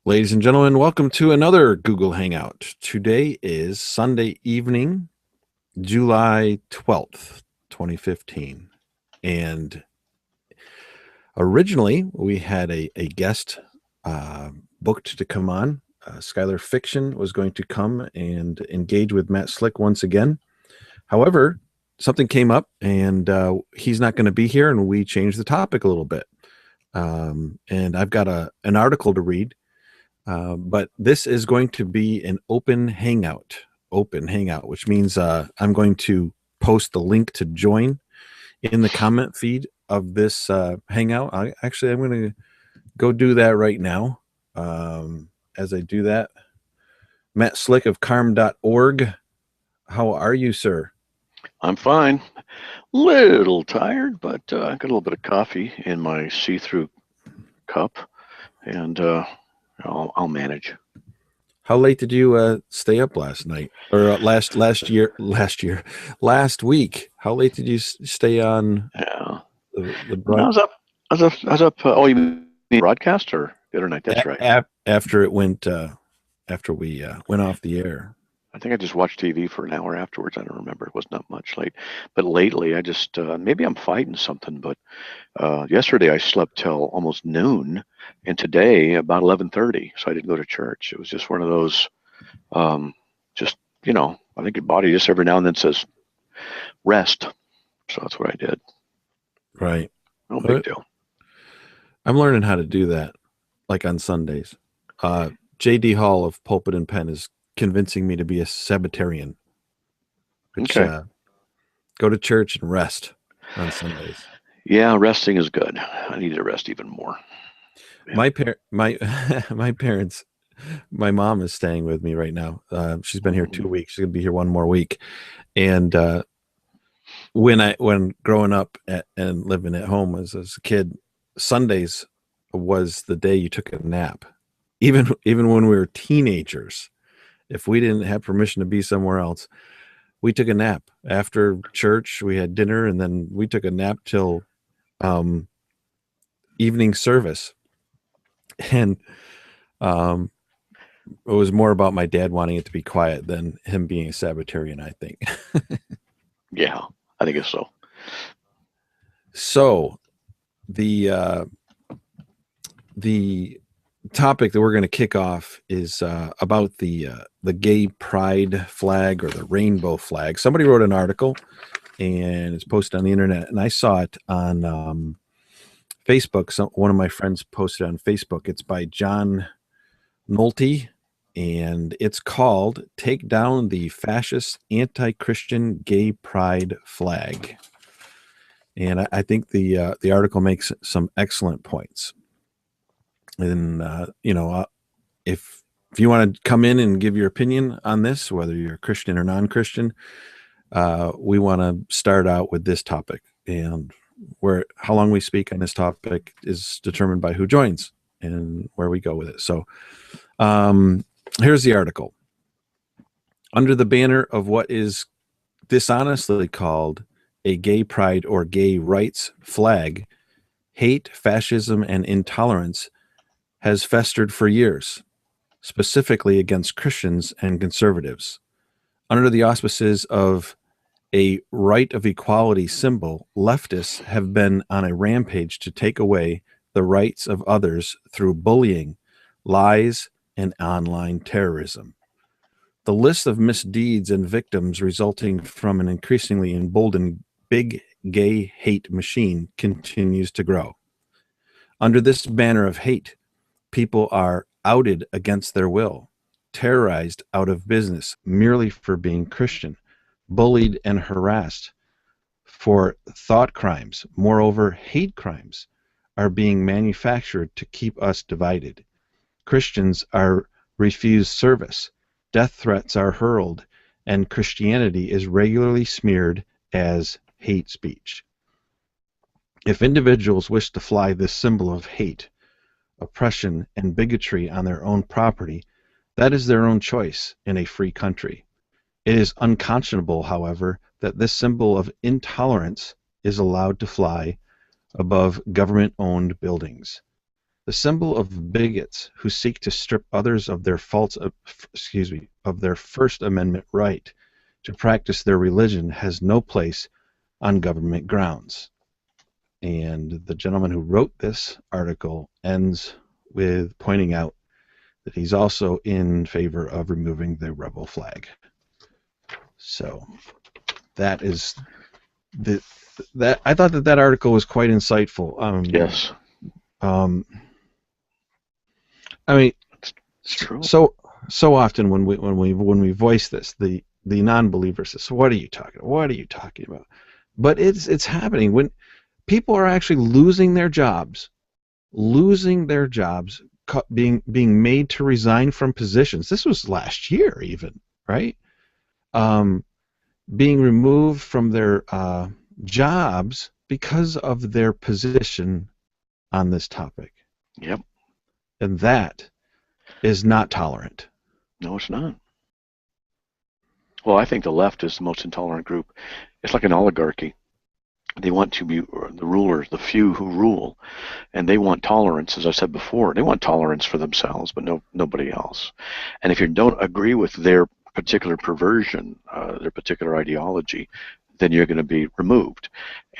Ladies and gentlemen, welcome to another Google Hangout. Today is Sunday evening, July 12th, 2015. And originally, we had a guest booked to come on. Skylar Fiction was going to come and engage with Matt Slick once again. However, something came up, and he's not going to be here, and we changed the topic a little bit. And I've got an article to read. But this is going to be an open hangout, which means I'm going to post the link to join in the comment feed of this hangout. I'm going to go do that right now. As I do that, Matt Slick of carm.org. How are you, sir? I'm fine. Little tired, but I got a little bit of coffee in my see-through cup, and I'll manage. How late did you stay up last night, or last week? How late did you stay on? Yeah, the I was up. Oh, you mean broadcast or the other night? That's right. After it went, after we went off the air. I think I just watched TV for an hour afterwards. I don't remember. It was not much late, but lately I just maybe I'm fighting something. But yesterday I slept till almost noon, and today about 11:30. So I didn't go to church. It was just one of those. Just I think your body just every now and then says rest. So that's what I did. Right. No big deal. I'm learning how to do that, like on Sundays. JD Hall of Pulpit and Pen is convincing me to be a Sabbatarian. Which, okay. Go to church and rest on Sundays. Yeah, resting is good. I need to rest even more. Yeah. My parents, my mom is staying with me right now. She's been here 2 weeks. She's gonna be here one more week. And when growing up and living at home as a kid, Sundays was the day you took a nap. Even when we were teenagers, if we didn't have permission to be somewhere else, we took a nap after church. We had dinner, and then we took a nap till evening service. And it was more about my dad wanting it to be quiet than him being a Sabbatarian, I think. Yeah, I think it's so. So the topic that we're going to kick off is about the gay pride flag, or the rainbow flag. Somebody wrote an article, and it's posted on the internet, and I saw it on Facebook. So one of my friends posted on Facebook. It's by John Nolte, and it's called "Take Down the Fascist Anti-Christian Gay Pride Flag." And I think the article makes some excellent points. And if you want to come in and give your opinion on this, whether you're Christian or non-Christian, we want to start out with this topic. And how long we speak on this topic is determined by who joins and where we go with it. So here's the article. Under the banner of what is dishonestly called a gay pride or gay rights flag, hate, fascism, and intolerance has festered for years, specifically against Christians and conservatives. Under the auspices of a right of equality symbol, leftists have been on a rampage to take away the rights of others through bullying, lies, and online terrorism. The list of misdeeds and victims resulting from an increasingly emboldened big gay hate machine continues to grow. Under this banner of hate, people are outed against their will, terrorized out of business merely for being Christian, bullied and harassed for thought crimes. Moreover, hate crimes are being manufactured to keep us divided. Christians are refused service, death threats are hurled, and Christianity is regularly smeared as hate speech. If individuals wish to fly this symbol of hate, oppression, and bigotry on their own property, that is their own choice in a free country. It is unconscionable, however, that this symbol of intolerance is allowed to fly above government-owned buildings. the symbol of bigots who seek to strip others of their of their First Amendment right to practice their religion has no place on government grounds. And the gentleman who wrote this article ends with pointing out that he's also in favor of removing the rebel flag. So that is that I thought that article was quite insightful. Yes. I mean, It's true. So often when we voice this, the non-believer says, "What are you talking about? What are you talking about?" But it's happening when people are actually losing their jobs, being made to resign from positions. This was last year, even, right? Being removed from their jobs because of their position on this topic. Yep. And that is not tolerant. No, it's not. Well, I think the left is the most intolerant group. It's like an oligarchy. They want to be the rulers, the few who rule, and they want tolerance. As I said before, they want tolerance for themselves, but nobody else. And if you don't agree with their particular perversion, their particular ideology, then you're going to be removed.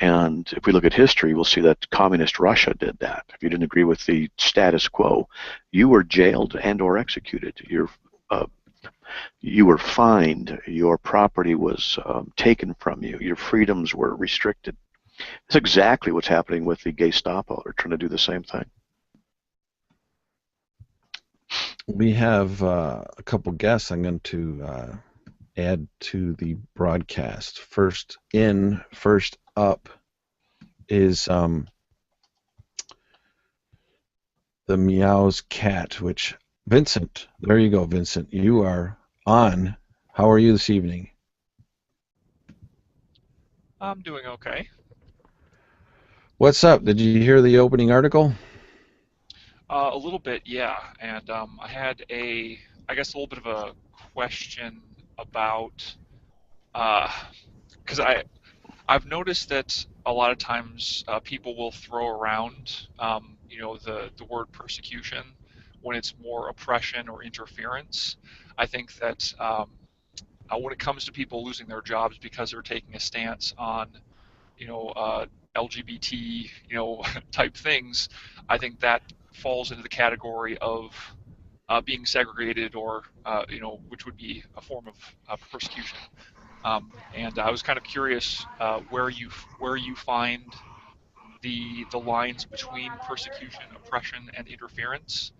And if we look at history, we'll see that communist Russia did that. If you didn't agree with the status quo, you were jailed and or executed. You were fined. Your property was taken from you. Your freedoms were restricted. That's exactly what's happening with the Gestapo. They're trying to do the same thing. We have a couple guests I'm going to add to the broadcast. First up is the Meows Cat, which Vincent, there you go, Vincent. You are on. How are you this evening? I'm doing okay. What's up? Did you hear the opening article? A little bit, yeah. And I had I guess, a little bit of a question about, because I've noticed that a lot of times people will throw around, the word persecution when it's more oppression or interference. I think that when it comes to people losing their jobs because they're taking a stance on, LGBT, type things, I think that falls into the category of being segregated, or which would be a form of persecution. And I was kind of curious where you find the lines between persecution, oppression, and interference.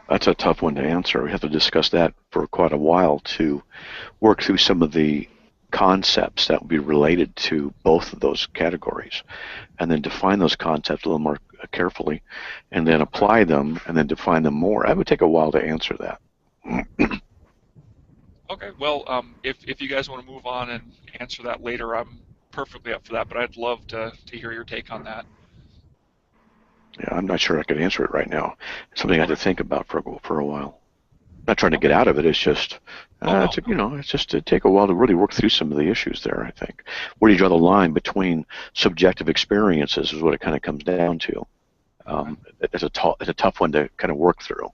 That's a tough one to answer. We have to discuss that for quite a while to work through some of the concepts that would be related to both of those categories, and then define those concepts a little more carefully, and then apply them, and then define them more. It would take a while to answer that. Okay, well, if you guys want to move on and answer that later, I'm perfectly up for that, but I'd love to hear your take on that. Yeah, I'm not sure I could answer it right now. It's something I had to think about for a while. Not trying to Okay. get out of it. It's just, No. it's just to take a while to really work through some of the issues there. I think. Where do you draw the line between subjective experiences is what it kind of comes down to. It's a tough one to kind of work through.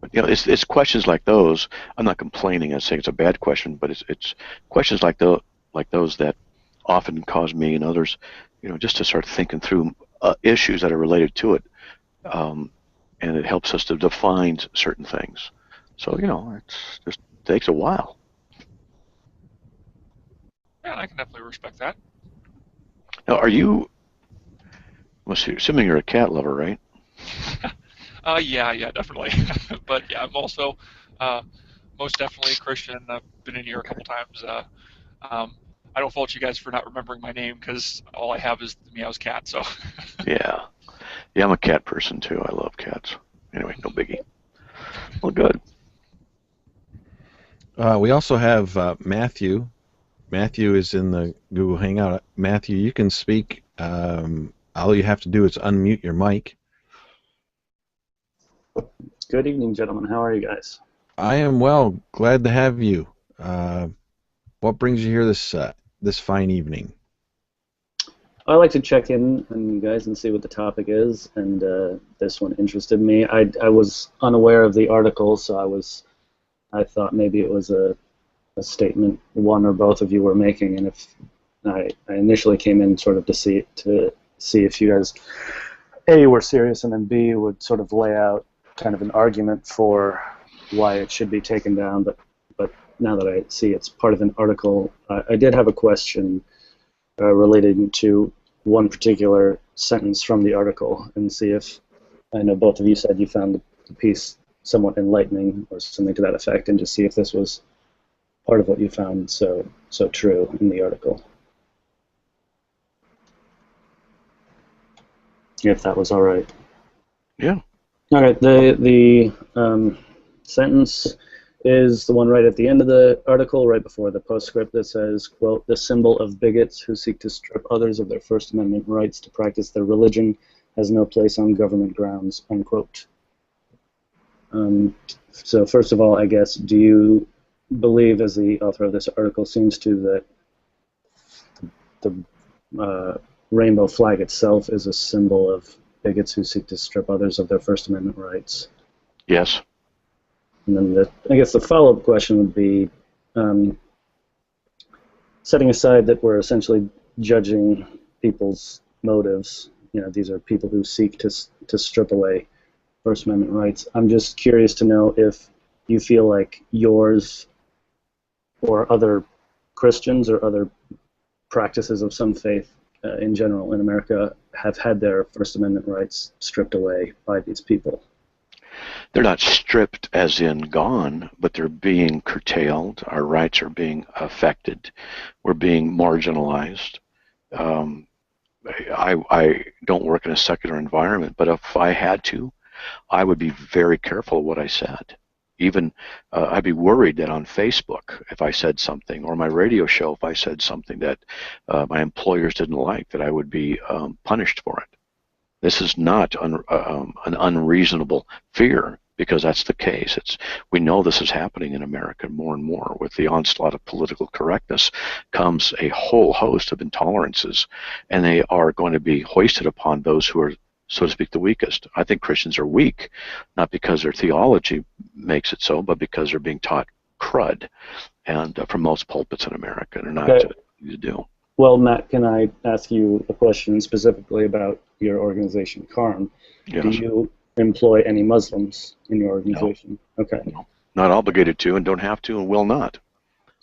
But it's questions like those. I'm not complaining. I'm saying it's a bad question, but it's questions like those that often cause me and others, just to start thinking through issues that are related to it. And it helps us to define certain things. So, it's just takes a while. Yeah, I can definitely respect that. Now, assuming you're a cat lover, right? Yeah, definitely. But yeah, I'm also most definitely a Christian. I've been in here a Okay. couple times. Um, I don't fault you guys for not remembering my name because all I have is the Meows Cat. So Yeah. Yeah, I'm a cat person too. I love cats. Anyway, no biggie. Well, good. We also have Matthew. Matthew is in the Google Hangout. Matthew, you can speak. All you have to do is unmute your mic. Good evening, gentlemen. How are you guys? I am well. Glad to have you. What brings you here this fine evening? I like to check in on you guys and see what the topic is, and this one interested me. I was unaware of the article, so I thought maybe it was a statement one or both of you were making, and if I initially came in sort of to see if you guys A, were serious, and then B, would sort of lay out kind of an argument for why it should be taken down, but now that I see it's part of an article, I did have a question related to one particular sentence from the article, and see if, I know both of you said you found the piece somewhat enlightening or something to that effect, and just see if this was part of what you found so true in the article. If that was all right. Yeah. All right. The sentence is the one right at the end of the article, right before the postscript that says, quote, "The symbol of bigots who seek to strip others of their First Amendment rights to practice their religion has no place on government grounds," unquote. So first of all, I guess, do you believe, as the author of this article seems to, that the rainbow flag itself is a symbol of bigots who seek to strip others of their First Amendment rights? Yes. And then I guess the follow-up question would be, setting aside that we're essentially judging people's motives, these are people who seek to strip away First Amendment rights. I'm just curious to know if you feel like yours or other Christians or other practices of some faith in general in America have had their First Amendment rights stripped away by these people. They're not stripped as in gone, but they're being curtailed. Our rights are being affected. We're being marginalized. I don't work in a secular environment, but if I had to, I would be very careful of what I said. Even I'd be worried that on Facebook, if I said something, or my radio show, if I said something that my employers didn't like, that I would be punished for it. This is not an unreasonable fear, because that's the case. We know this is happening in America more and more. With the onslaught of political correctness comes a whole host of intolerances, and they are going to be hoisted upon those who are, so to speak, the weakest. I think Christians are weak, not because their theology makes it so, but because they're being taught crud, and from most pulpits in America, they're not to do. Well, Matt, can I ask you a question specifically about your organization, CARM? Yes. Do you employ any Muslims in your organization? No. Okay. No. Not obligated to, and don't have to, and will not.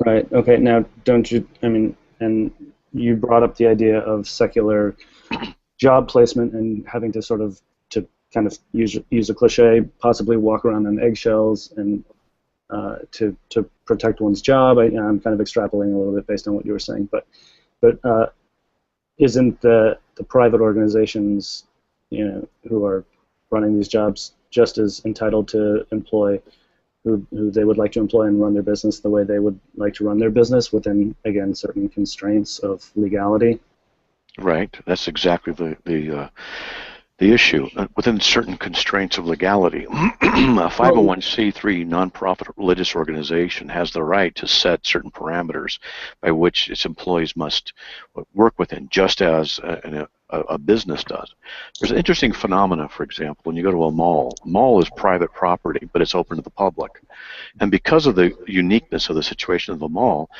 Right. Okay. Now, don't you? I mean, and you brought up the idea of secular job placement and having to sort of, to kind of use a cliche, possibly walk around on eggshells and to protect one's job. I'm kind of extrapolating a little bit based on what you were saying, but isn't the private organizations, who are running these jobs just as entitled to employ who they would like to employ and run their business the way they would like to run their business within, again, certain constraints of legality? Right. That's exactly the issue. Within certain constraints of legality, a 501c3 nonprofit religious organization has the right to set certain parameters by which its employees must work within, just as a business does. There's an interesting phenomena, for example, when you go to a mall is private property, but it's open to the public. And because of the uniqueness of the situation of the mall,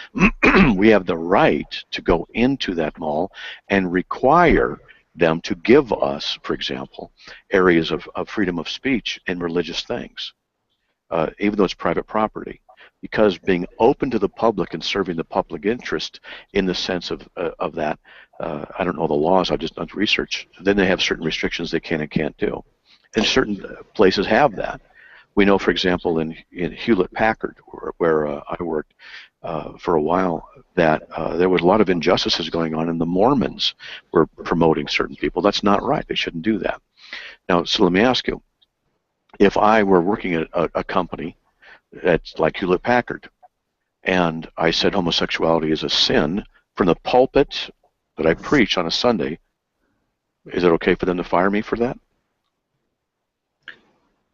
we have the right to go into that mall and require them to give us, for example, areas of freedom of speech and religious things, even though it's private property. Because being open to the public and serving the public interest in the sense of that, I don't know the laws, I've just done research, then they have certain restrictions they can and can't do. And certain places have that. We know, for example, in Hewlett-Packard, where I worked for a while, that there was a lot of injustices going on, and the Mormons were promoting certain people. That's not right. They shouldn't do that. Now, so let me ask you, if I were working at a company that's like Hewlett-Packard, and I said homosexuality is a sin from the pulpit that I preach on a Sunday, is it okay for them to fire me for that?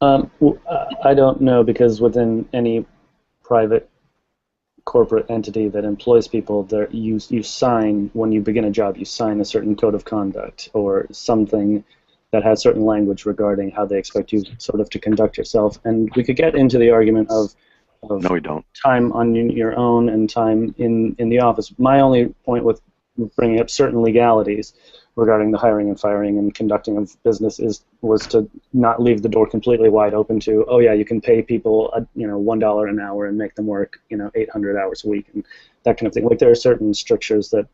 I don't know, because within any private corporate entity that employs people, there you sign, when you begin a job, you sign a certain code of conduct or something that has certain language regarding how they expect you sort of to conduct yourself. And we could get into the argument of No, we don't. time on your own and time in the office. My only point with bringing up certain legalities regarding the hiring and firing and conducting of business was to not leave the door completely wide open to, oh yeah, you can pay people $1 an hour and make them work 800 hours a week and that kind of thing. Like, there are certain strictures that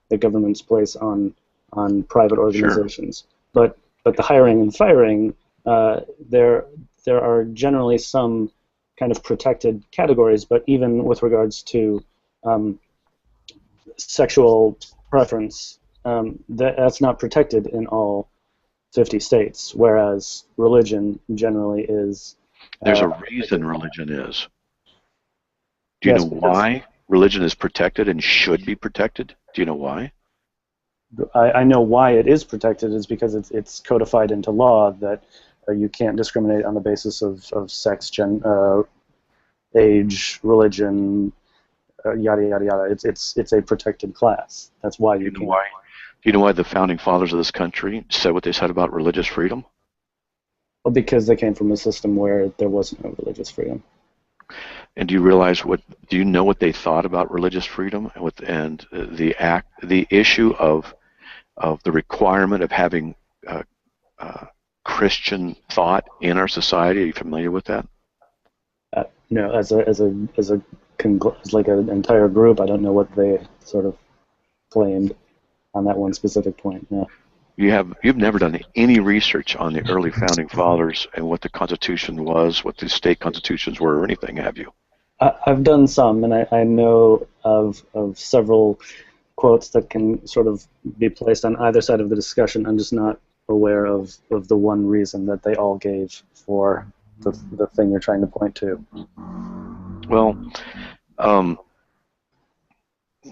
the governments place on private organizations. Sure. But the hiring and firing, there are generally some kind of protected categories, but even with regards to sexual preference, that's not protected in all 50 states, whereas religion generally is. There's a reason religion is. Do you know why religion is protected and should be protected? Do you know why? I know why it is protected is because it's codified into law that you can't discriminate on the basis of sex, age, religion, yada yada yada. It's a protected class. That's why you can't. Why? Do you know why the founding fathers of this country said what they said about religious freedom? Well, because they came from a system where there was no religious freedom. And do you realize do you know what they thought about religious freedom and the issue of the requirement of having Christian thought in our society? Are you familiar with that? No, as an entire group, I don't know what they sort of claimed on that one specific point. No. You've never done any research on the early founding fathers and what the Constitution was, what the state constitutions were, or anything, have you? I've done some, and I know of several quotes that can sort of be placed on either side of the discussion. I'm just not aware of the one reason that they all gave for the thing you're trying to point to. Well,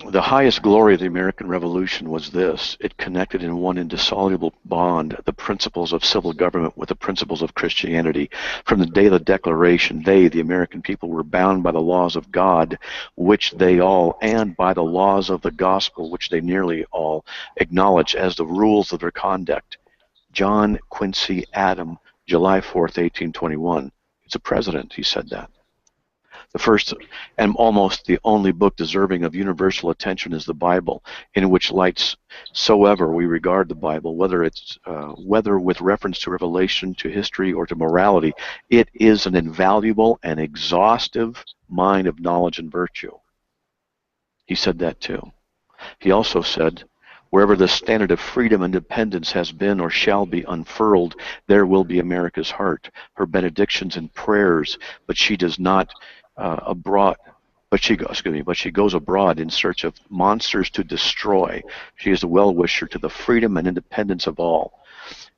the highest glory of the American Revolution was this: it connected in one indissoluble bond the principles of civil government with the principles of Christianity. From the day of the Declaration, they, the American people, were bound by the laws of God, which they all, and by the laws of the gospel, which they nearly all, acknowledge as the rules of their conduct. John Quincy Adams, July 4th, 1821. He's a president, he said that. The first and almost the only book deserving of universal attention is the Bible, in which lights soever we regard the Bible, whether with reference to revelation, to history, or to morality, it is an invaluable and exhaustive mine of knowledge and virtue. He said that too. He also said, wherever the standard of freedom and independence has been or shall be unfurled, there will be America's heart, her benedictions and prayers, but she does not but she goes abroad in search of monsters to destroy. She is a well-wisher to the freedom and independence of all.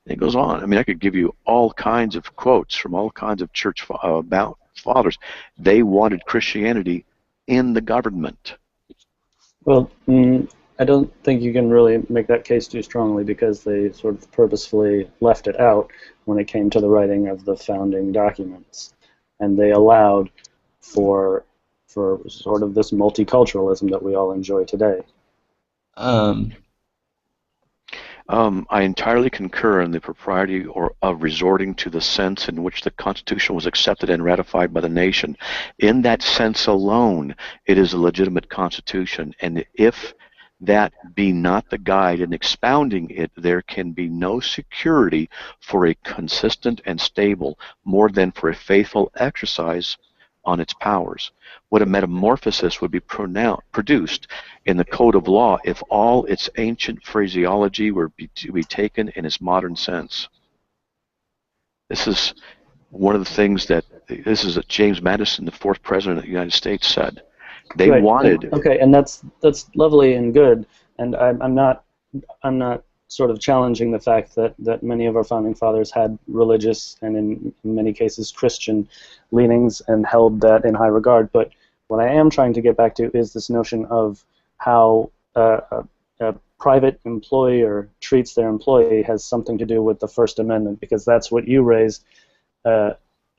And it goes on. I mean, I could give you all kinds of quotes from all kinds of church fathers. They wanted Christianity in the government. Well, I don't think you can really make that case too strongly, because they sort of purposefully left it out when it came to the writing of the founding documents, and they allowed for sort of this multiculturalism that we all enjoy today. I entirely concur in the propriety of resorting to the sense in which the Constitution was accepted and ratified by the nation. In that sense alone, it is a legitimate Constitution, and if that be not the guide in expounding it, there can be no security for a consistent and stable, more than for a faithful exercise on its powers. What a metamorphosis would be produced in the code of law if all its ancient phraseology were to be taken in its modern sense. This is one of the things that James Madison, the fourth president of the United States, said. They wanted. Okay, and that's lovely and good, and I'm not sort of challenging the fact that many of our founding fathers had religious and in many cases Christian leanings and held that in high regard. But what I am trying to get back to is this notion of how a private employer treats their employee has something to do with the First Amendment, because that's what you raised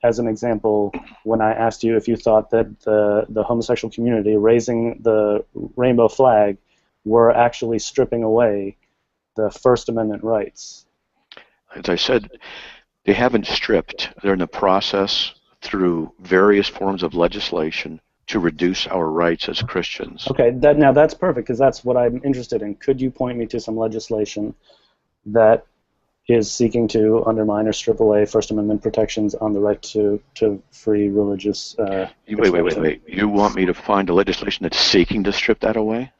as an example, when I asked you if you thought that the homosexual community raising the rainbow flag were actually stripping away the First Amendment rights. As I said, they haven't stripped. They're in the process through various forms of legislation to reduce our rights as Christians. Okay, now that's perfect, because that's what I'm interested in. Could you point me to some legislation that is seeking to undermine or strip away First Amendment protections on the right to free religious Wait. You want me to find a legislation that's seeking to strip that away?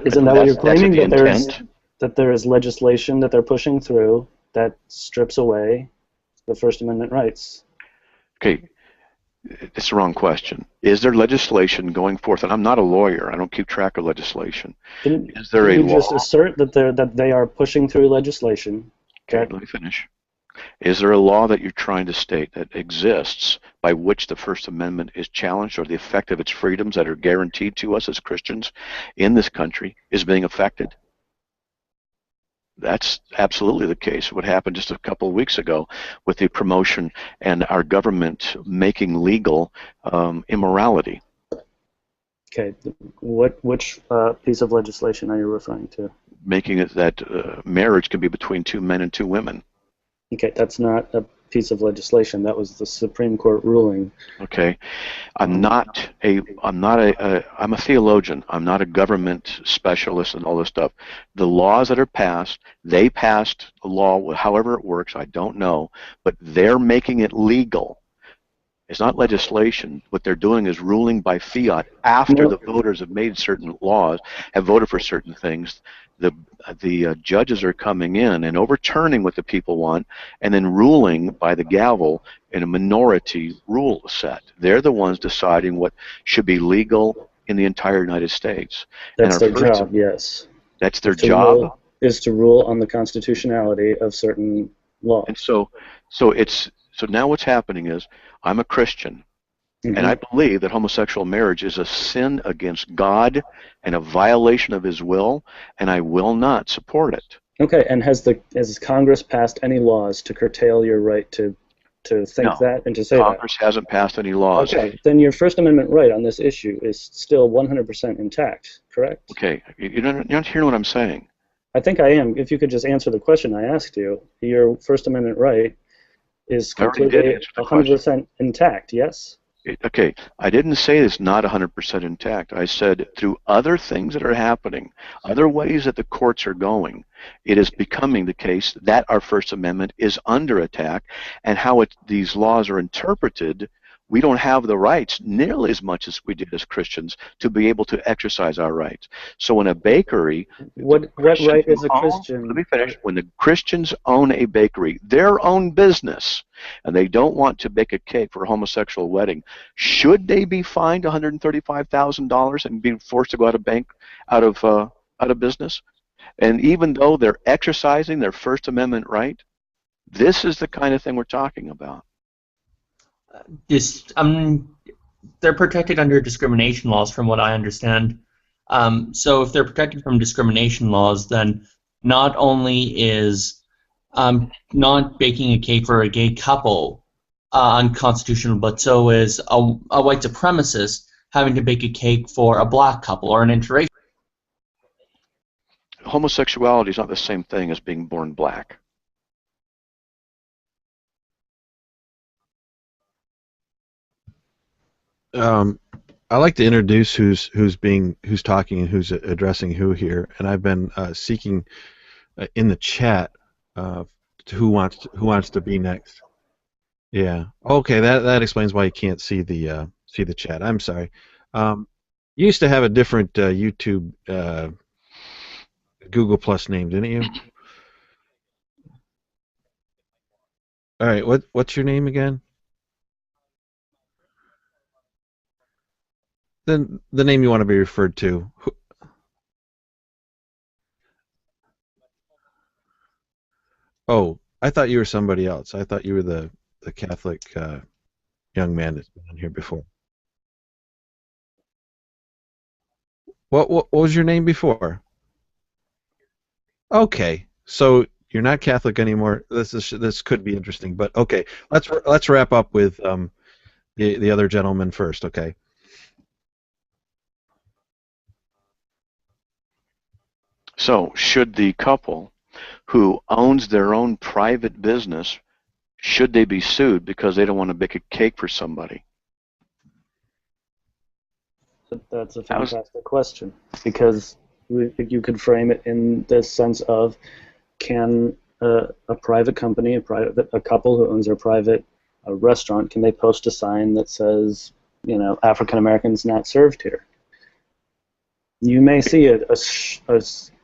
Isn't that what you're claiming? That there is legislation that they're pushing through that strips away the First Amendment rights. Okay, it's the wrong question. Is there legislation going forth? And I'm not a lawyer. I don't keep track of legislation. Is there a law? You just assert that they are pushing through legislation. Okay, let me finish. Is there a law that you're trying to state that exists by which the First Amendment is challenged, or the effect of its freedoms that are guaranteed to us as Christians in this country is being affected? That's absolutely the case. What happened just a couple of weeks ago with the promotion and our government making legal immorality. Okay, which piece of legislation are you referring to? Making it that marriage can be between two men and two women. Okay, that's not a piece of legislation. That was the Supreme Court ruling. Okay, I'm a theologian. I'm not a government specialist and all this stuff. The laws that are passed, they passed a law, however it works, I don't know, but they're making it legal. It's not legislation. What they're doing is ruling by fiat after the voters have made certain laws, have voted for certain things. The judges are coming in and overturning what the people want, and then ruling by the gavel in a minority rule set. They're the ones deciding what should be legal in the entire United States. That's their job, yes. That's their job? Is to rule on the constitutionality of certain laws. And so now what's happening is, I'm a Christian, and I believe that homosexual marriage is a sin against God and a violation of His will, and I will not support it. Okay, and has Congress passed any laws to curtail your right to think that and to say Congress hasn't passed any laws. Okay, then your First Amendment right on this issue is still 100% intact, correct? Okay, you're not hearing what I'm saying. I think I am. If you could just answer the question I asked you, your First Amendment right is completely 100% intact, yes? Okay, I didn't say it's not 100% intact. I said through other things that are happening, other ways that the courts are going, it is becoming the case that our First Amendment is under attack, and how these laws are interpreted, we don't have the rights nearly as much as we did as Christians to be able to exercise our rights. So in a bakery, what right is a Christian? Let me finish. When the Christians own a bakery, their own business, and they don't want to bake a cake for a homosexual wedding, should they be fined $135,000 and be forced to go out of business? And even though they're exercising their First Amendment right, this is the kind of thing we're talking about. They're protected under discrimination laws, from what I understand. So if they're protected from discrimination laws, then not only is not baking a cake for a gay couple unconstitutional, but so is a white supremacist having to bake a cake for a black couple or an interracial. Homosexuality is not the same thing as being born black. I like to introduce who's talking and who's addressing who here, and I've been seeking in the chat who wants to be next. Yeah. Okay, that explains why you can't see the chat. I'm sorry. You used to have a different YouTube Google Plus name, didn't you? All right. What's your name again? Then the name you want to be referred to. Oh, I thought you were somebody else. I thought you were the Catholic young man that's been on here before. What was your name before? Okay, so You're not Catholic anymore. This could be interesting, but okay. Let's wrap up with the other gentleman first. Okay. So, should the couple who owns their own private business, should they be sued because they don't want to bake a cake for somebody? That's a fantastic question, because you could frame it in the sense of, can a private company, a couple who owns their private restaurant, can they post a sign that says, African Americans not served here? You may see a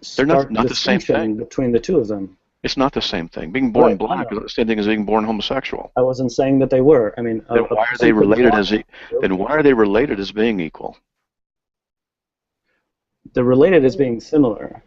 stark not the same thing between the two of them. It's not the same thing. Being born black is the same thing as being born homosexual. I wasn't saying that they were. I mean, then why are they related as being equal? They're related as being similar.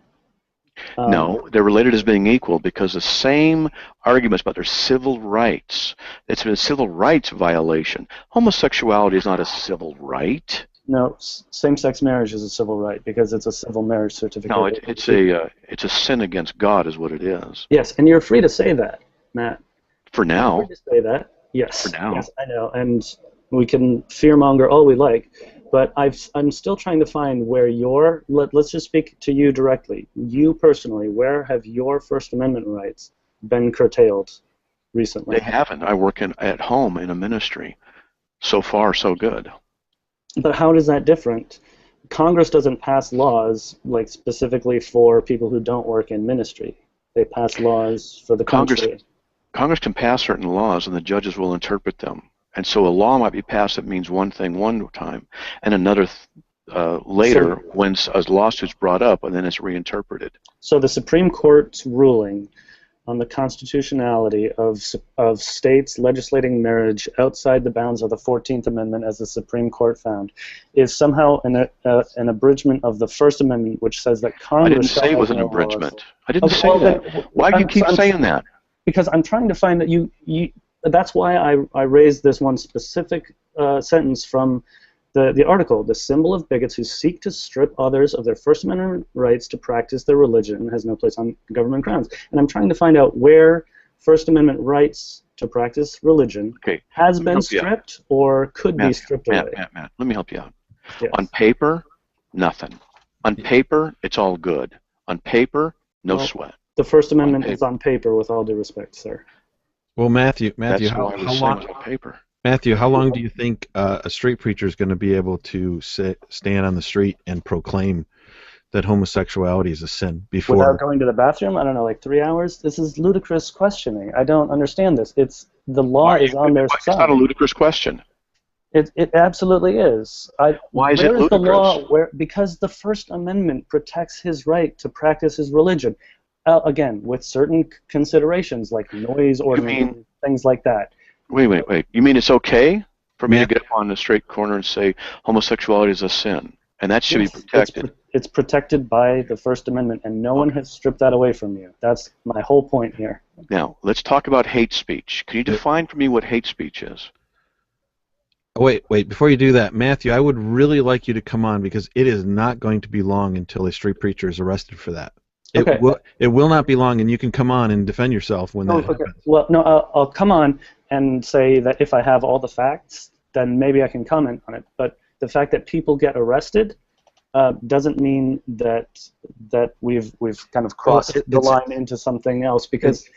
No, they're related as being equal because the same arguments about their civil rights. It's a civil rights violation. Homosexuality is not a civil right. No, same-sex marriage is a civil right because it's a civil marriage certificate. No, it's a sin against God, is what it is. Yes, and you're free to say that, Matt. For now. You're free to say that. Yes. For now. Yes, I know, and we can fearmonger all we like, but I'm still trying to find where let's just speak to you directly. You personally, where have your First Amendment rights been curtailed recently? They haven't. I work at home in a ministry. So far, so good. But how is that different? Congress doesn't pass laws like specifically for people who don't work in ministry. They pass laws for the country. Congress can pass certain laws, and the judges will interpret them. And so a law might be passed that means one thing one time, and another later when a lawsuit's brought up, and then it's reinterpreted. So the Supreme Court's ruling on the constitutionality of states legislating marriage outside the bounds of the 14th Amendment, as the Supreme Court found, is somehow an abridgment of the First Amendment, which says that Congress... I didn't say it was an abridgment. I didn't say that. Why do you keep saying that? Because I'm trying to find that you that's why I raised this one specific sentence from the article. The symbol of bigots who seek to strip others of their First Amendment rights to practice their religion has no place on government grounds. And I'm trying to find out where First Amendment rights to practice religion has been stripped or could be stripped away. Matt, let me help you out. Yes. On paper, nothing. On paper, it's all good. On paper, no sweat. The First Amendment is on paper, with all due respect, sir. Well, Matthew, how long? On paper. Matthew, how long do you think a street preacher is going to be able to stand on the street and proclaim that homosexuality is a sin before? Without going to the bathroom? I don't know, like 3 hours? This is ludicrous questioning. I don't understand this. The law is on their side. It's not a ludicrous question. It absolutely is. Why is it ludicrous? The law because the First Amendment protects his right to practice his religion. Again, with certain considerations like noise ordinance, things like that. Wait. You mean it's okay for me to get up on the straight corner and say homosexuality is a sin, and that should be protected? It's protected by the First Amendment, and no one has stripped that away from you. That's my whole point here. Now, let's talk about hate speech. Can you define for me what hate speech is? Wait. Before you do that, Matthew, I would really like you to come on because it is not going to be long until a street preacher is arrested for that. It will not be long, and you can come on and defend yourself when that happens. Well, no, I'll come on and say that if I have all the facts, then maybe I can comment on it. But the fact that people get arrested doesn't mean that we've kind of crossed the line into something else. Because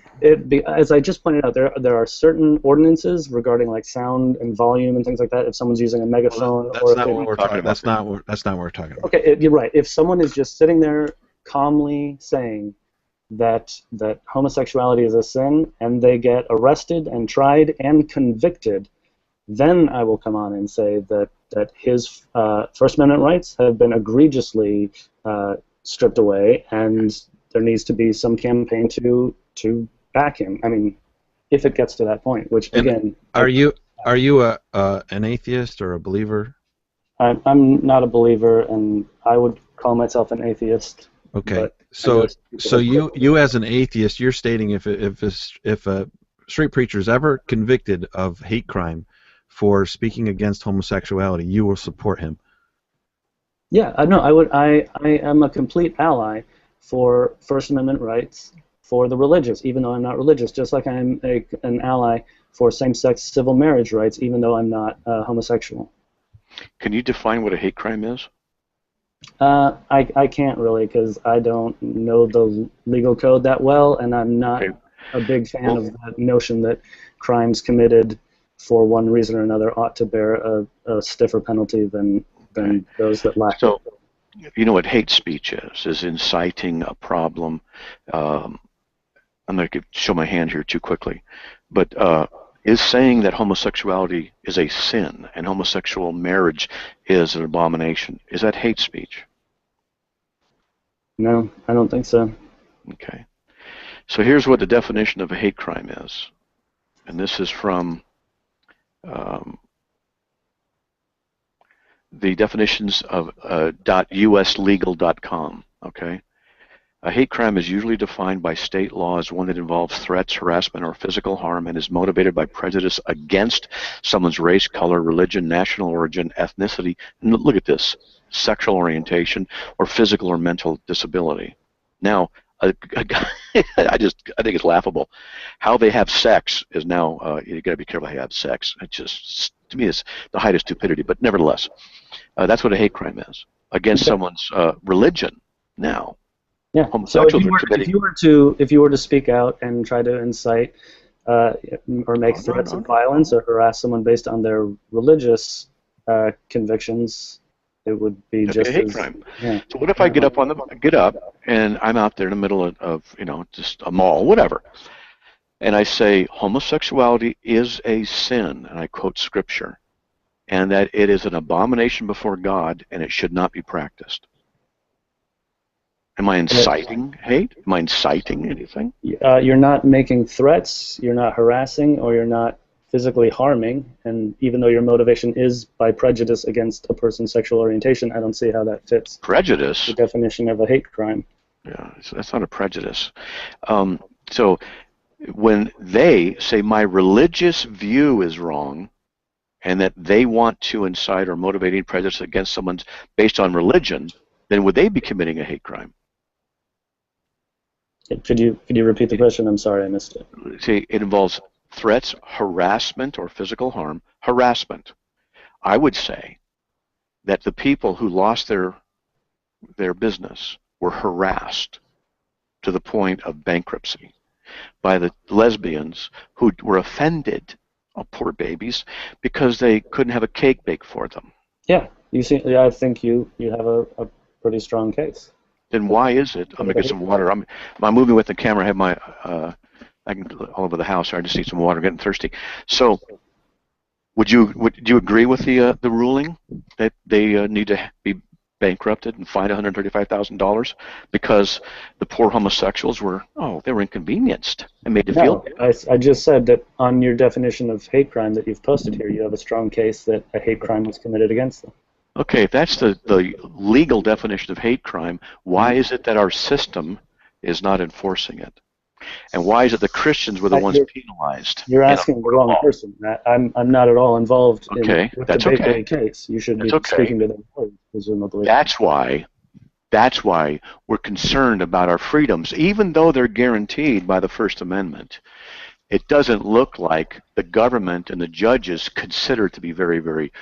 as I just pointed out, there are certain ordinances regarding like sound and volume and things like that. If someone's using a megaphone, that's not what we're talking about. That's not what we're talking about. Okay, you're right. If someone is just sitting there calmly saying that homosexuality is a sin, and they get arrested and tried and convicted, then I will come on and say that his First Amendment rights have been egregiously stripped away, and there needs to be some campaign to back him. I mean, if it gets to that point, which again, are you an atheist or a believer? I'm not a believer, and I would call myself an atheist. Okay, so you as an atheist, you're stating if a street preacher is ever convicted of hate crime for speaking against homosexuality, you will support him. Yeah, I know. I am a complete ally for First Amendment rights for the religious, even though I'm not religious, just like I'm an ally for same-sex civil marriage rights, even though I'm not homosexual. Can you define what a hate crime is? I can't really, because I don't know the legal code that well, and I'm not a big fan of the notion that crimes committed for one reason or another ought to bear a stiffer penalty than those that lack. So, you know what hate speech is inciting a problem. I'm going to show my hand here too quickly, but is saying that homosexuality is a sin and homosexual marriage is an abomination, is that hate speech? No, I don't think so. Okay. So here's what the definition of a hate crime is. And this is from the definitions of .uslegal.com. Okay. A hate crime is usually defined by state law as one that involves threats, harassment, or physical harm and is motivated by prejudice against someone's race, color, religion, national origin, ethnicity, and look at this, sexual orientation, or physical or mental disability. Now, I think it's laughable. How they have sex is now, you got to be careful how you have sex. It just, to me, it's the height of stupidity, but nevertheless, that's what a hate crime is, against someone's religion now. Yeah. So if you were to speak out and try to incite or make threats of violence or harass someone based on their religious convictions, it would be just a hate crime. Yeah. So what if I get up and I'm out there in the middle of just a mall, whatever, and I say homosexuality is a sin, and I quote scripture, and that it is an abomination before God and it should not be practiced. Am I inciting hate? Am I inciting anything? You're not making threats, you're not harassing, or you're not physically harming, and even though your motivation is by prejudice against a person's sexual orientation, I don't see how that fits prejudice the definition of a hate crime. Yeah, so that's not a prejudice. So when they say my religious view is wrong and that they want to incite or motivate any prejudice against someone based on religion, then would they be committing a hate crime? Could you repeat the question? I'm sorry, I missed it. See, it involves threats, harassment, or physical harm. Harassment. I would say that the people who lost their business were harassed to the point of bankruptcy by the lesbians who were offended, poor babies, because they couldn't have a cake baked for them. Yeah, I think you have a pretty strong case. Then why is it? I'm gonna get some water. I'm moving with the camera. I have my I can all over the house. I just need some water. I'm getting thirsty. So, would you agree with the ruling that they need to be bankrupted and fined $135,000 because the poor homosexuals were inconvenienced and made to feel bad? I just said that on your definition of hate crime that you've posted here, you have a strong case that a hate crime was committed against them. Okay, if that's the legal definition of hate crime, why is it that our system is not enforcing it? And why is it the Christians were the ones penalized? You're asking the wrong person. I'm not at all involved in the Bakery case. You should be speaking to them, presumably. That's why we're concerned about our freedoms, even though they're guaranteed by the First Amendment. It doesn't look like the government and the judges consider it to be a very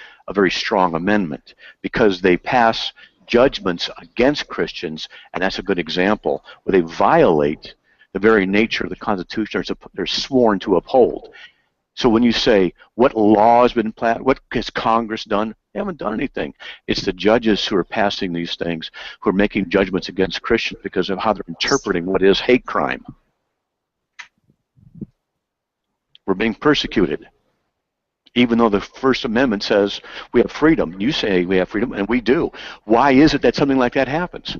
strong amendment, because they pass judgments against Christians, and that's a good example where they violate the very nature of the Constitution they're sworn to uphold. So when you say, what law has been passed, what has Congress done? They haven't done anything. It's the judges who are passing these things, who are making judgments against Christians because of how they're interpreting what is hate crime. We're being persecuted, even though the First Amendment says we have freedom. You say we have freedom, and we do. Why is it that something like that happens?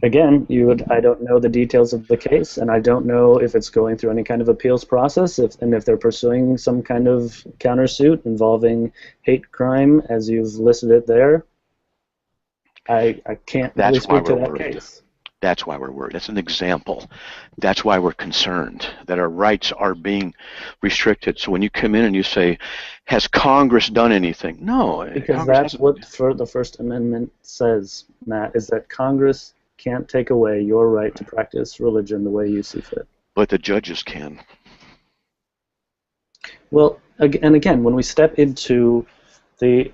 Again, I don't know the details of the case, and I don't know if it's going through any kind of appeals process, and if they're pursuing some kind of countersuit involving hate crime, as you've listed it there. I can't really speak to that case. That's why we're worried. That's an example. That's why we're concerned that our rights are being restricted. So when you come in and you say, has Congress done anything? No. Because that's what the First Amendment says, Matt, is that Congress can't take away your right to practice religion the way you see fit. But the judges can. Well, and again, when we step into the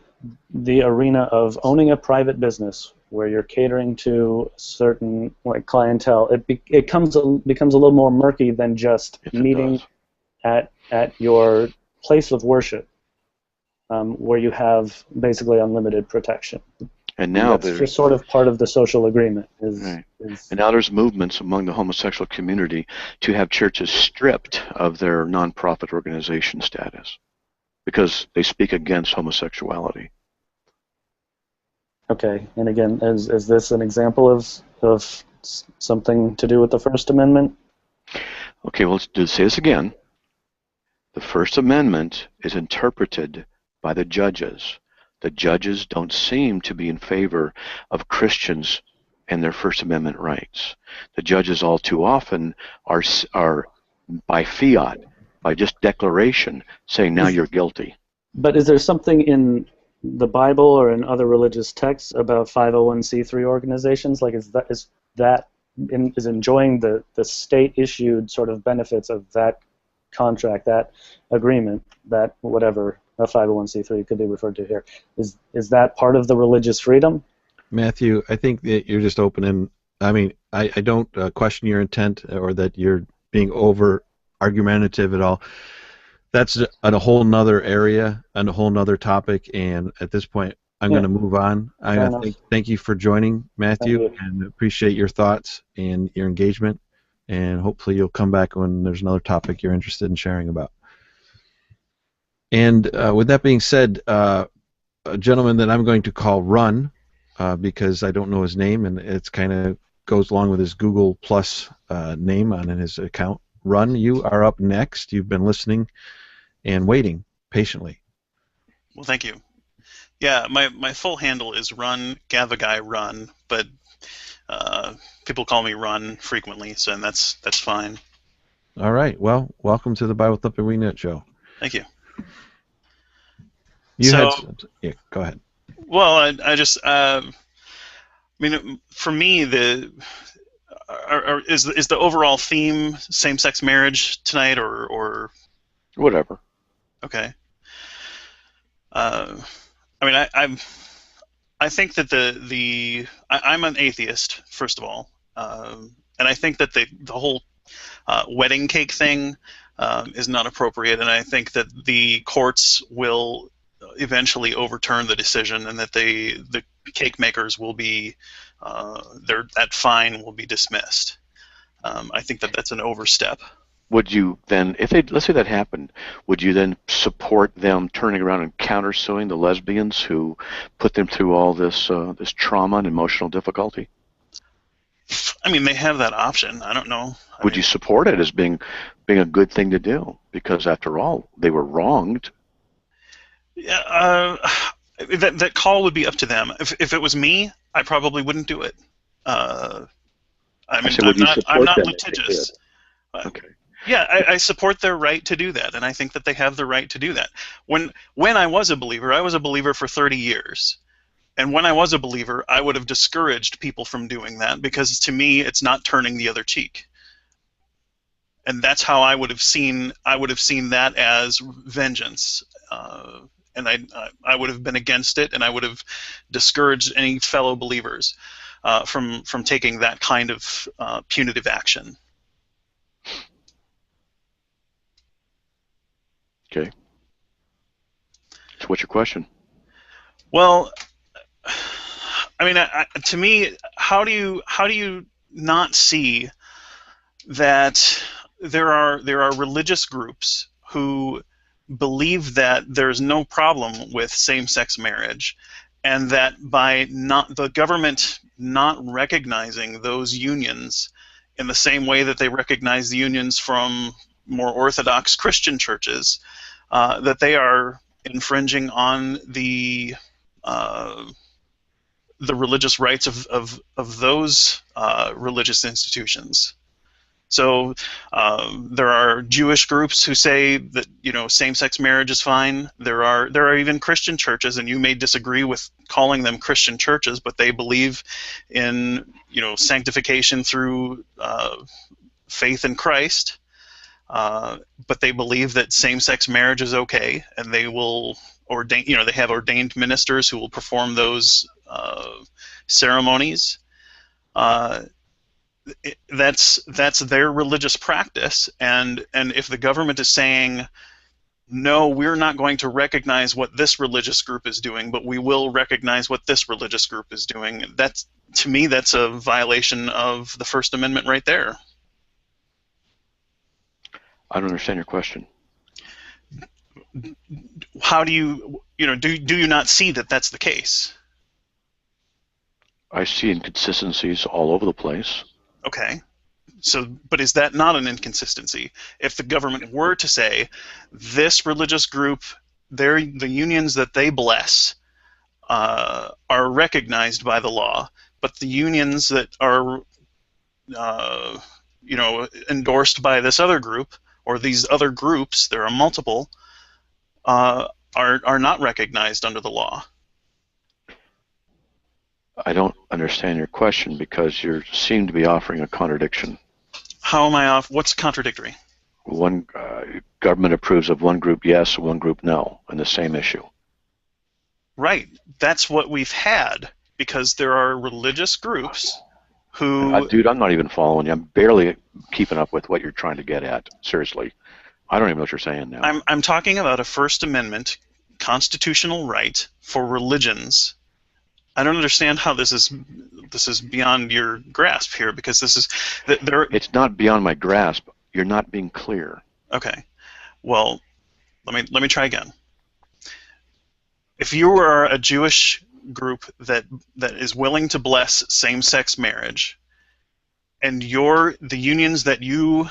arena of owning a private business where you're catering to certain clientele, it becomes a little more murky than just meeting at your place of worship, where you have basically unlimited protection. And now that's just sort of part of the social agreement. And now there's movements among the homosexual community to have churches stripped of their nonprofit organization status because they speak against homosexuality. Okay, and again, is this an example of something to do with the First Amendment? Okay, well, let's say this again. The First Amendment is interpreted by the judges. The judges don't seem to be in favor of Christians and their First Amendment rights. The judges all too often are by fiat, by just declaration, saying now you're guilty. But is there something in the Bible or in other religious texts about 501c3 organizations? Like, is enjoying the state-issued sort of benefits of that contract, that agreement, that whatever a 501c3 could be referred to here, is that part of the religious freedom? Matthew, I think that you're just opening. I mean, I don't question your intent or that you're being over argumentative at all. That's a whole nother area and a whole nother topic, and at this point I'm going to move on. Thank you for joining, Matthew, and appreciate your thoughts and your engagement, and hopefully you'll come back when there's another topic you're interested in sharing about. And with that being said, a gentleman that I'm going to call Run, because I don't know his name, and it's kind of goes along with his Google Plus name on his account. Run, you are up next. You've been listening and waiting patiently. Well, thank you. Yeah, my full handle is Run Gavagai Run, but people call me Run frequently, so that's fine. All right. Well, welcome to the Bible Thumping Wingnut show. Thank you. Yeah, go ahead. Well, I just, I mean, for me, is the overall theme same-sex marriage tonight, or whatever? Okay. I mean, I think that I'm an atheist, first of all, and I think that the whole wedding cake thing is not appropriate, and I think that the courts will eventually overturn the decision, and that the cake makers will be that fine will be dismissed. I think that that's an overstep. Would you then, let's say that happened, would you then support them turning around and countersuing the lesbians who put them through all this this trauma and emotional difficulty? I mean, they have that option. I don't know. Would you support it as being a good thing to do? Because after all, they were wronged. Yeah, that call would be up to them. If it was me, I probably wouldn't do it. I mean, I'm not litigious. Okay. Yeah, I support their right to do that, and I think that they have the right to do that. When I was a believer for 30 years. And when I was a believer, I would have discouraged people from doing that, because to me, it's not turning the other cheek. And that's how I would have seen that as vengeance. And I would have been against it, and I would have discouraged any fellow believers from taking that kind of punitive action. Okay. So what's your question? Well, I mean, to me, how do you not see that there are religious groups who believe that there's no problem with same-sex marriage, and that by the government not recognizing those unions in the same way that they recognize the unions from more orthodox Christian churches, that they are infringing on the religious rights of those religious institutions. So there are Jewish groups who say that same-sex marriage is fine. There are even Christian churches, and you may disagree with calling them Christian churches, but they believe in sanctification through faith in Christ. But they believe that same-sex marriage is okay, and they will ordain. They have ordained ministers who will perform those ceremonies. That's their religious practice, and if the government is saying, no, we're not going to recognize what this religious group is doing, but we will recognize what this religious group is doing, to me that's a violation of the First Amendment right there. I don't understand your question. How do you do you not see that that's the case? I see inconsistencies all over the place. Okay. So, but is that not an inconsistency? If the government were to say, this religious group, the unions that they bless are recognized by the law, but the unions that are, endorsed by this other group, or these other groups, there are multiple, are not recognized under the law. I don't understand your question because you seem to be offering a contradiction. How am I off? What's contradictory? One government approves of one group yes, one group no, on the same issue. Right. That's what we've had, because there are religious groups who... Dude, I'm not even following you. I'm barely keeping up with what you're trying to get at. Seriously. I don't even know what you're saying now. I'm talking about a First Amendment constitutional right for religions. I don't understand how this is beyond your grasp here, because this is It's not beyond my grasp. You're not being clear. Okay. Well, let me try again. If you are a Jewish group that is willing to bless same-sex marriage, and the unions that you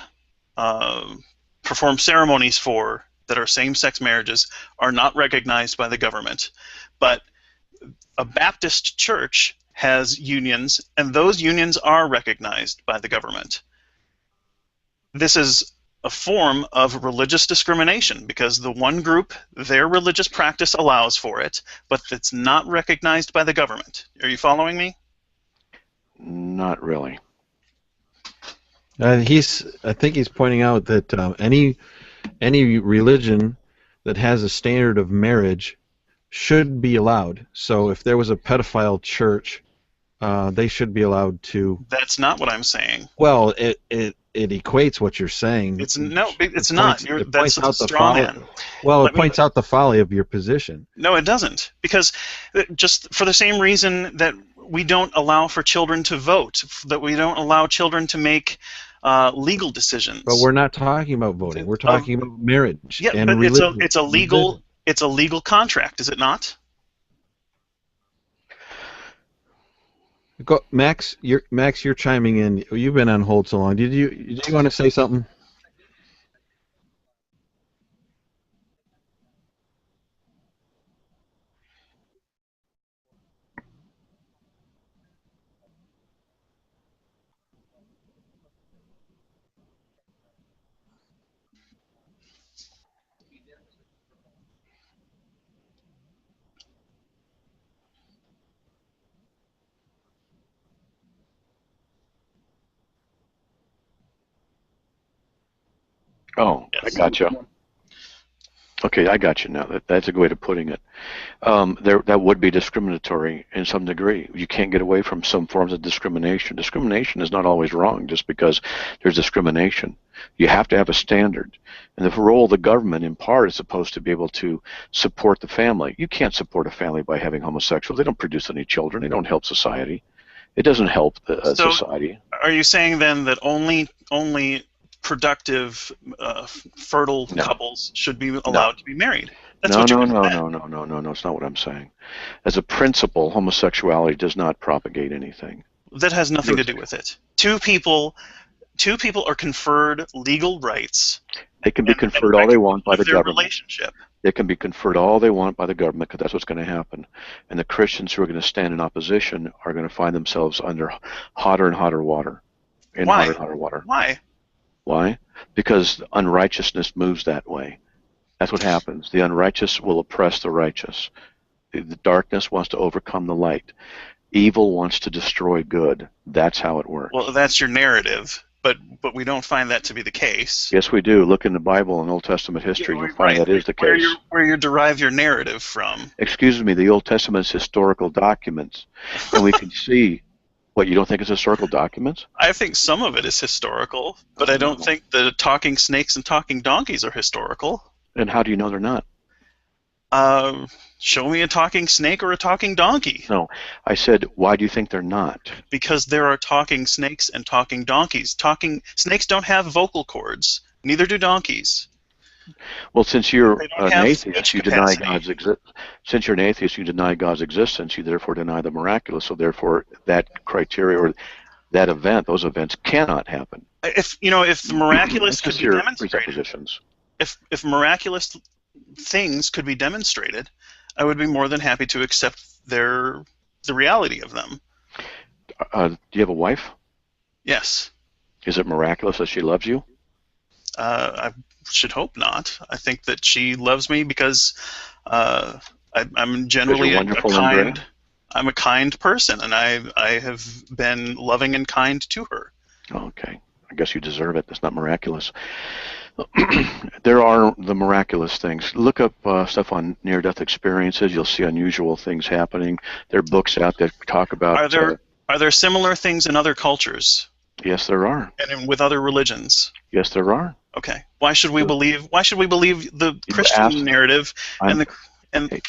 perform ceremonies for that are same-sex marriages are not recognized by the government, but a Baptist church has unions, and those unions are recognized by the government. This is a form of religious discrimination, because the one group, their religious practice allows for it, but it's not recognized by the government. Are you following me? Not really. I think he's pointing out that any religion that has a standard of marriage should be allowed. So if there was a pedophile church, they should be allowed to. That's not what I'm saying. Well, it equates what you're saying. It's not. That's a straw man. Well, it points out the folly of your position. No, it doesn't, because just for the same reason that we don't allow for children to vote, that we don't allow children to make legal decisions. But we're not talking about voting. We're talking about marriage. Yeah, and but religion. it's a legal. It's a legal contract, is it not? Max, you're chiming in. You've been on hold so long. Did you want to say something? Oh, yes. I gotcha. Okay, I got you now. That's a good way of putting it. That would be discriminatory in some degree. You can't get away from some forms of discrimination. Discrimination is not always wrong just because there's discrimination. You have to have a standard. And the role of the government, in part, is supposed to be able to support the family. You can't support a family by having homosexuals. They don't produce any children. They don't help society. It doesn't help society. Are you saying then that only productive, fertile couples should be allowed to be married? That's no. It's not what I'm saying. As a principle, homosexuality does not propagate anything. That has nothing to do with it. Two people are conferred legal rights. They can be conferred all they want by the government. Relationship. They can be conferred all they want by the government, because that's what's going to happen. And the Christians who are going to stand in opposition are going to find themselves under hotter and hotter water. Why? Hotter water. Why? Why? Because unrighteousness moves that way. That's what happens. The unrighteous will oppress the righteous. The darkness wants to overcome the light. Evil wants to destroy good. That's how it works. Well, that's your narrative, but we don't find that to be the case. Yes, we do. Look in the Bible and Old Testament history, you'll find that is the case. Where you derive your narrative from. Excuse me, the Old Testament's historical documents, and we can see. What, you don't think it's historical documents? I think some of it is historical, but I don't think the talking snakes and talking donkeys are historical. And how do you know they're not? Show me a talking snake or a talking donkey. No, I said, why do you think they're not? Because there are talking snakes and talking donkeys. Talking snakes don't have vocal cords. Neither do donkeys. Well, since you're an atheist, you deny capacity. God's existence. Since you're an atheist, you deny God's existence. You therefore deny the miraculous. So therefore, that criteria or that event, those events cannot happen. If the miraculous could be demonstrated, presuppositions. if miraculous things could be demonstrated, I would be more than happy to accept the reality of them. Do you have a wife? Yes. Is it miraculous that she loves you? I should hope not. I think that she loves me because I'm generally I'm a kind person, and I have been loving and kind to her. Okay. I guess you deserve it. That's not miraculous. There are the miraculous things. Look up stuff on near-death experiences. You'll see unusual things happening. There are books out that talk about. Are there similar things in other cultures? Yes, there are. And with other religions? Yes, there are. Okay. Why should we believe the Christian narrative and Hey,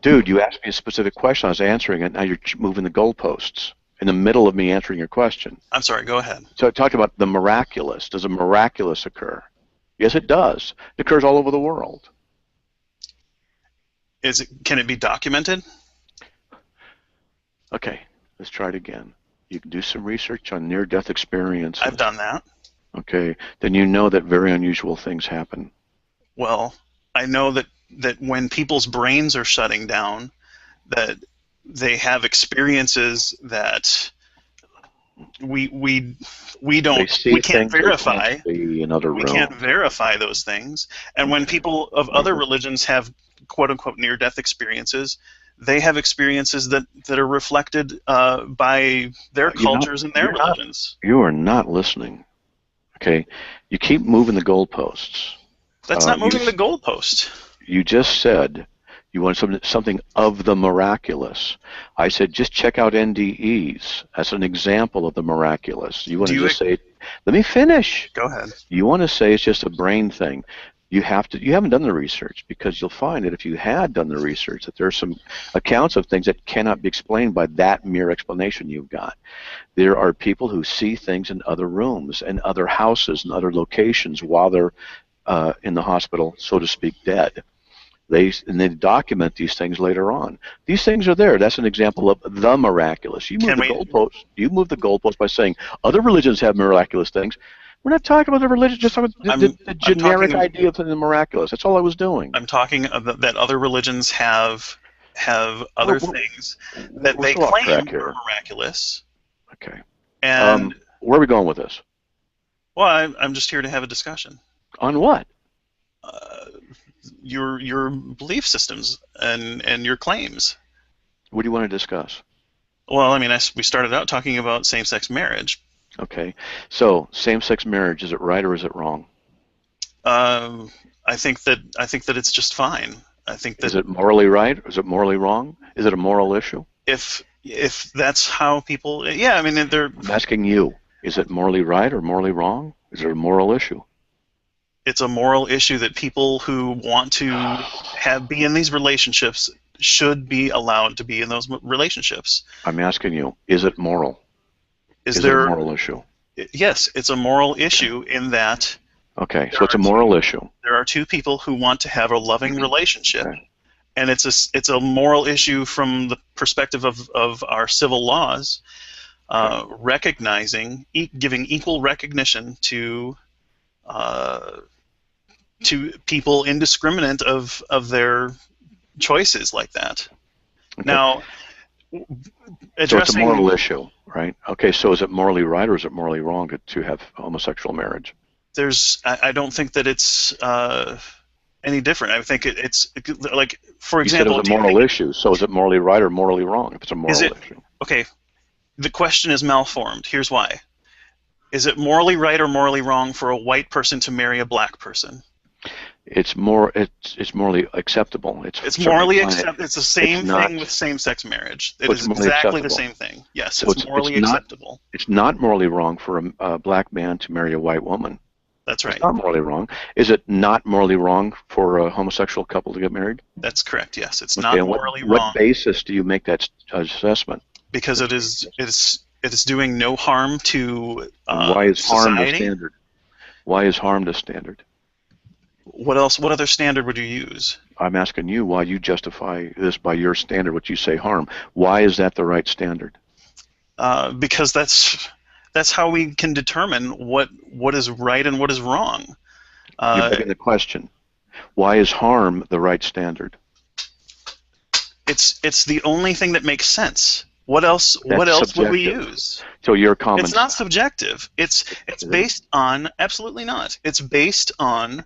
dude, you asked me a specific question. I was answering it. Now you're moving the goalposts in the middle of me answering your question. I'm sorry. Go ahead. So I talked about the miraculous. Does a miraculous occur? Yes, it does. It occurs all over the world. Can it be documented? Okay, let's try it again. You can do some research on near-death experiences. I've done that. Okay, then you know that very unusual things happen. Well, I know that when people's brains are shutting down, that they have experiences that we can't verify. We can't verify those things. And when people of other religions have quote-unquote near-death experiences, they have experiences that are reflected by their cultures and their religions. You are not listening. Okay, you keep moving the goalposts. That's not moving the goalpost. You just said you want something of the miraculous. I said just check out NDEs. That's an example of the miraculous. You want to just say, let me finish. Go ahead. You want to say it's just a brain thing. You haven't done the research, because you'll find that if you had done the research, that there's some accounts of things that cannot be explained by that mere explanation you've got. There are people who see things in other rooms and other houses and other locations while they're in the hospital, so to speak, dead. They document these things later on. These things are there. That's an example of the miraculous. You move the goalpost by saying other religions have miraculous things. We're not talking about the religion, just talking about the generic idea of the miraculous. That's all I was doing. I'm talking about that other religions have other things that they claim are miraculous. Okay. And where are we going with this? Well, I'm just here to have a discussion. On what? Your belief systems and your claims. What do you want to discuss? Well, I mean, we started out talking about same-sex marriage. Okay, so same-sex marriage, is it right or is it wrong? I think that it's just fine. I think that. Is it morally right or is it morally wrong? Is it a moral issue? If that's how people, yeah, I mean, they're. I'm asking you, is it morally right or morally wrong? Is it a moral issue? It's a moral issue that people who want to be in these relationships should be allowed to be in those relationships. I'm asking you, is it moral? Is it a moral issue? Yes, it's a moral issue in that. Okay, so it's a moral issue. There are two people who want to have a loving relationship, and it's a moral issue from the perspective of our civil laws, recognizing, giving equal recognition to people indiscriminate of their choices like that. Okay. Now, addressing. So it's a moral issue, right? Okay, so is it morally right or is it morally wrong to have homosexual marriage? I don't think that it's any different. I think it's like, for You said it example, was a do you moral think, issue. So is it morally right or morally wrong if it's a moral is it issue? okay? The question is malformed. Here's why. Is it morally right or morally wrong for a white person to marry a black person? It's morally acceptable. It's morally certainly fine. acceptable. It's the same It's not- thing with same-sex marriage. It So is it's morally exactly the acceptable. same thing. Yes, So it's morally acceptable. It's not morally wrong for a black man to marry a white woman. That's right. It's not morally wrong. Is it not morally wrong for a homosexual couple to get married? That's correct. Yes, it's Okay, not and morally what wrong basis do you make that assessment? because it is doing no harm to And why is harm the society. standard? Why is harm the standard? What else? What other standard would you use? I'm asking you why you justify this by your standard, what you say harm. Why is that the right standard? Because that's how we can determine what is right and what is wrong. You're begging the question. Why is harm the right standard? It's the only thing that makes sense. What else? What else would we use? So your common It's not subjective. It's based on, absolutely not. It's based on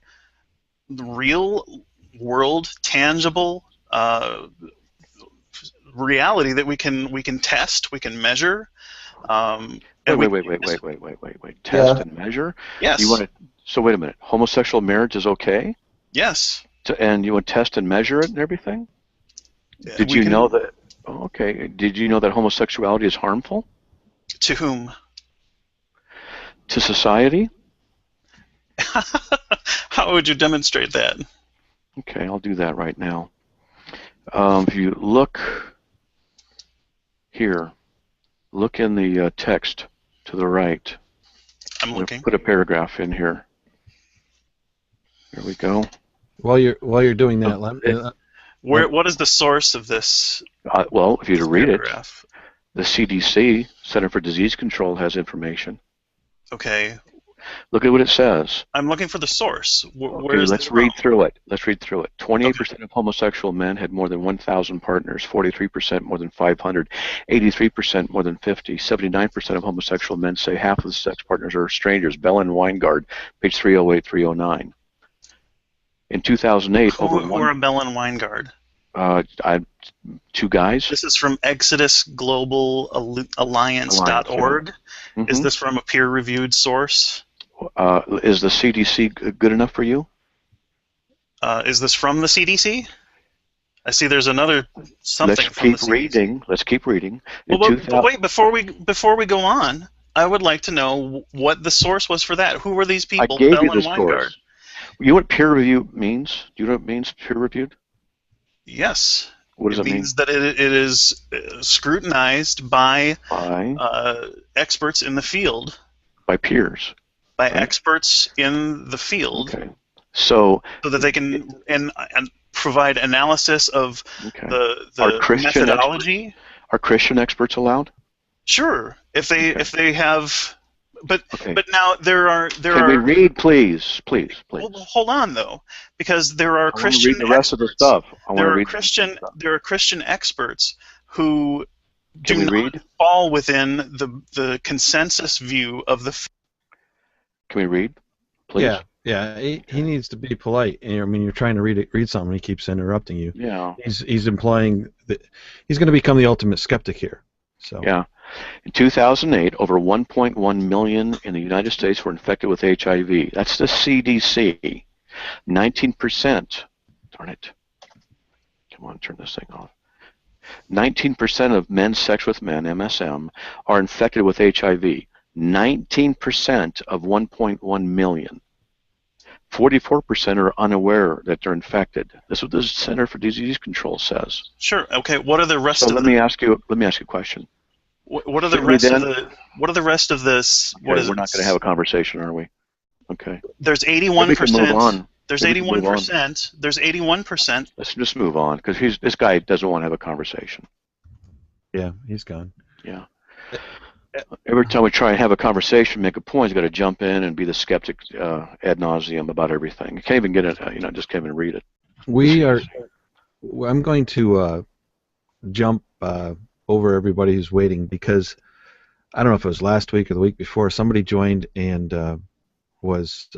the real world, tangible reality that we can test, we can measure. Wait. Test and measure? Yes. So wait a minute. Homosexual marriage is okay? Yes. And you would test and measure it and everything? Did you know that? Oh, okay. Did you know that homosexuality is harmful? To whom? To society? How would you demonstrate that? Okay, I'll do that right now. If you look here, look in the text to the right. I'm looking. Put a paragraph in here. Here we go. While you're doing that, What is the source of this? Well, if you read paragraph? it, the CDC, Center for Disease Control, has information. Okay. Look at what it says. I'm looking for the source. Let's read through it. 28% of homosexual men had more than 1,000 partners, 43% more than 500, 83% more than 50, 79% of homosexual men say half of the sex partners are strangers. Bell and Weingard, page 308, 309. In 2008, who are Bell and Weingard? Two guys. This is from ExodusGlobalAlliance.org. Mm-hmm. Is this from a peer-reviewed source? Is the CDC good enough for you? Is this from the CDC? I see there's another something from the CDC. Let's keep reading. Well, but wait, before we go on, I would like to know what the source was for that. Who were these people? I gave Bell you the and Weingard. source. You know what peer review means? Do you know what it means, peer-reviewed? Yes. What does it mean? It means that it is scrutinized by experts in the field. By peers. By experts in the field. Okay. So that they can and provide analysis of the methodology. Are Christian experts allowed? Sure. If they have. But now Can we read, please? Well, hold on though, because there are Christian read the rest of the stuff. There are Christian experts who do not fall within the consensus view of the. Can we read, please? Yeah. He needs to be polite. I mean, you're trying to read something, he keeps interrupting you. Yeah. He's implying that he's going to become the ultimate skeptic here. So. Yeah. In 2008, over 1.1 million in the United States were infected with HIV. That's the CDC. 19%. Darn it. Come on, turn this thing off. 19% of men's sex with men, MSM, are infected with HIV. 19% of 1.1 million. 44% are unaware that they're infected. This is what the Center for Disease Control says. Sure. Okay. What are the rest of? Let me ask you a question. What are the rest of the? What are the rest of this? Okay, we're not going to have a conversation, are we? Okay. There's 81%. There's 81%. There's 81%. Let's just move on, because this guy doesn't want to have a conversation. Yeah, he's gone. Yeah. Every time we try and have a conversation, make a point, he's got to jump in and be the skeptic ad nauseum about everything. You can't even get it. Just can't even read it. I'm going to jump over everybody who's waiting, because I don't know if it was last week or the week before, somebody joined and was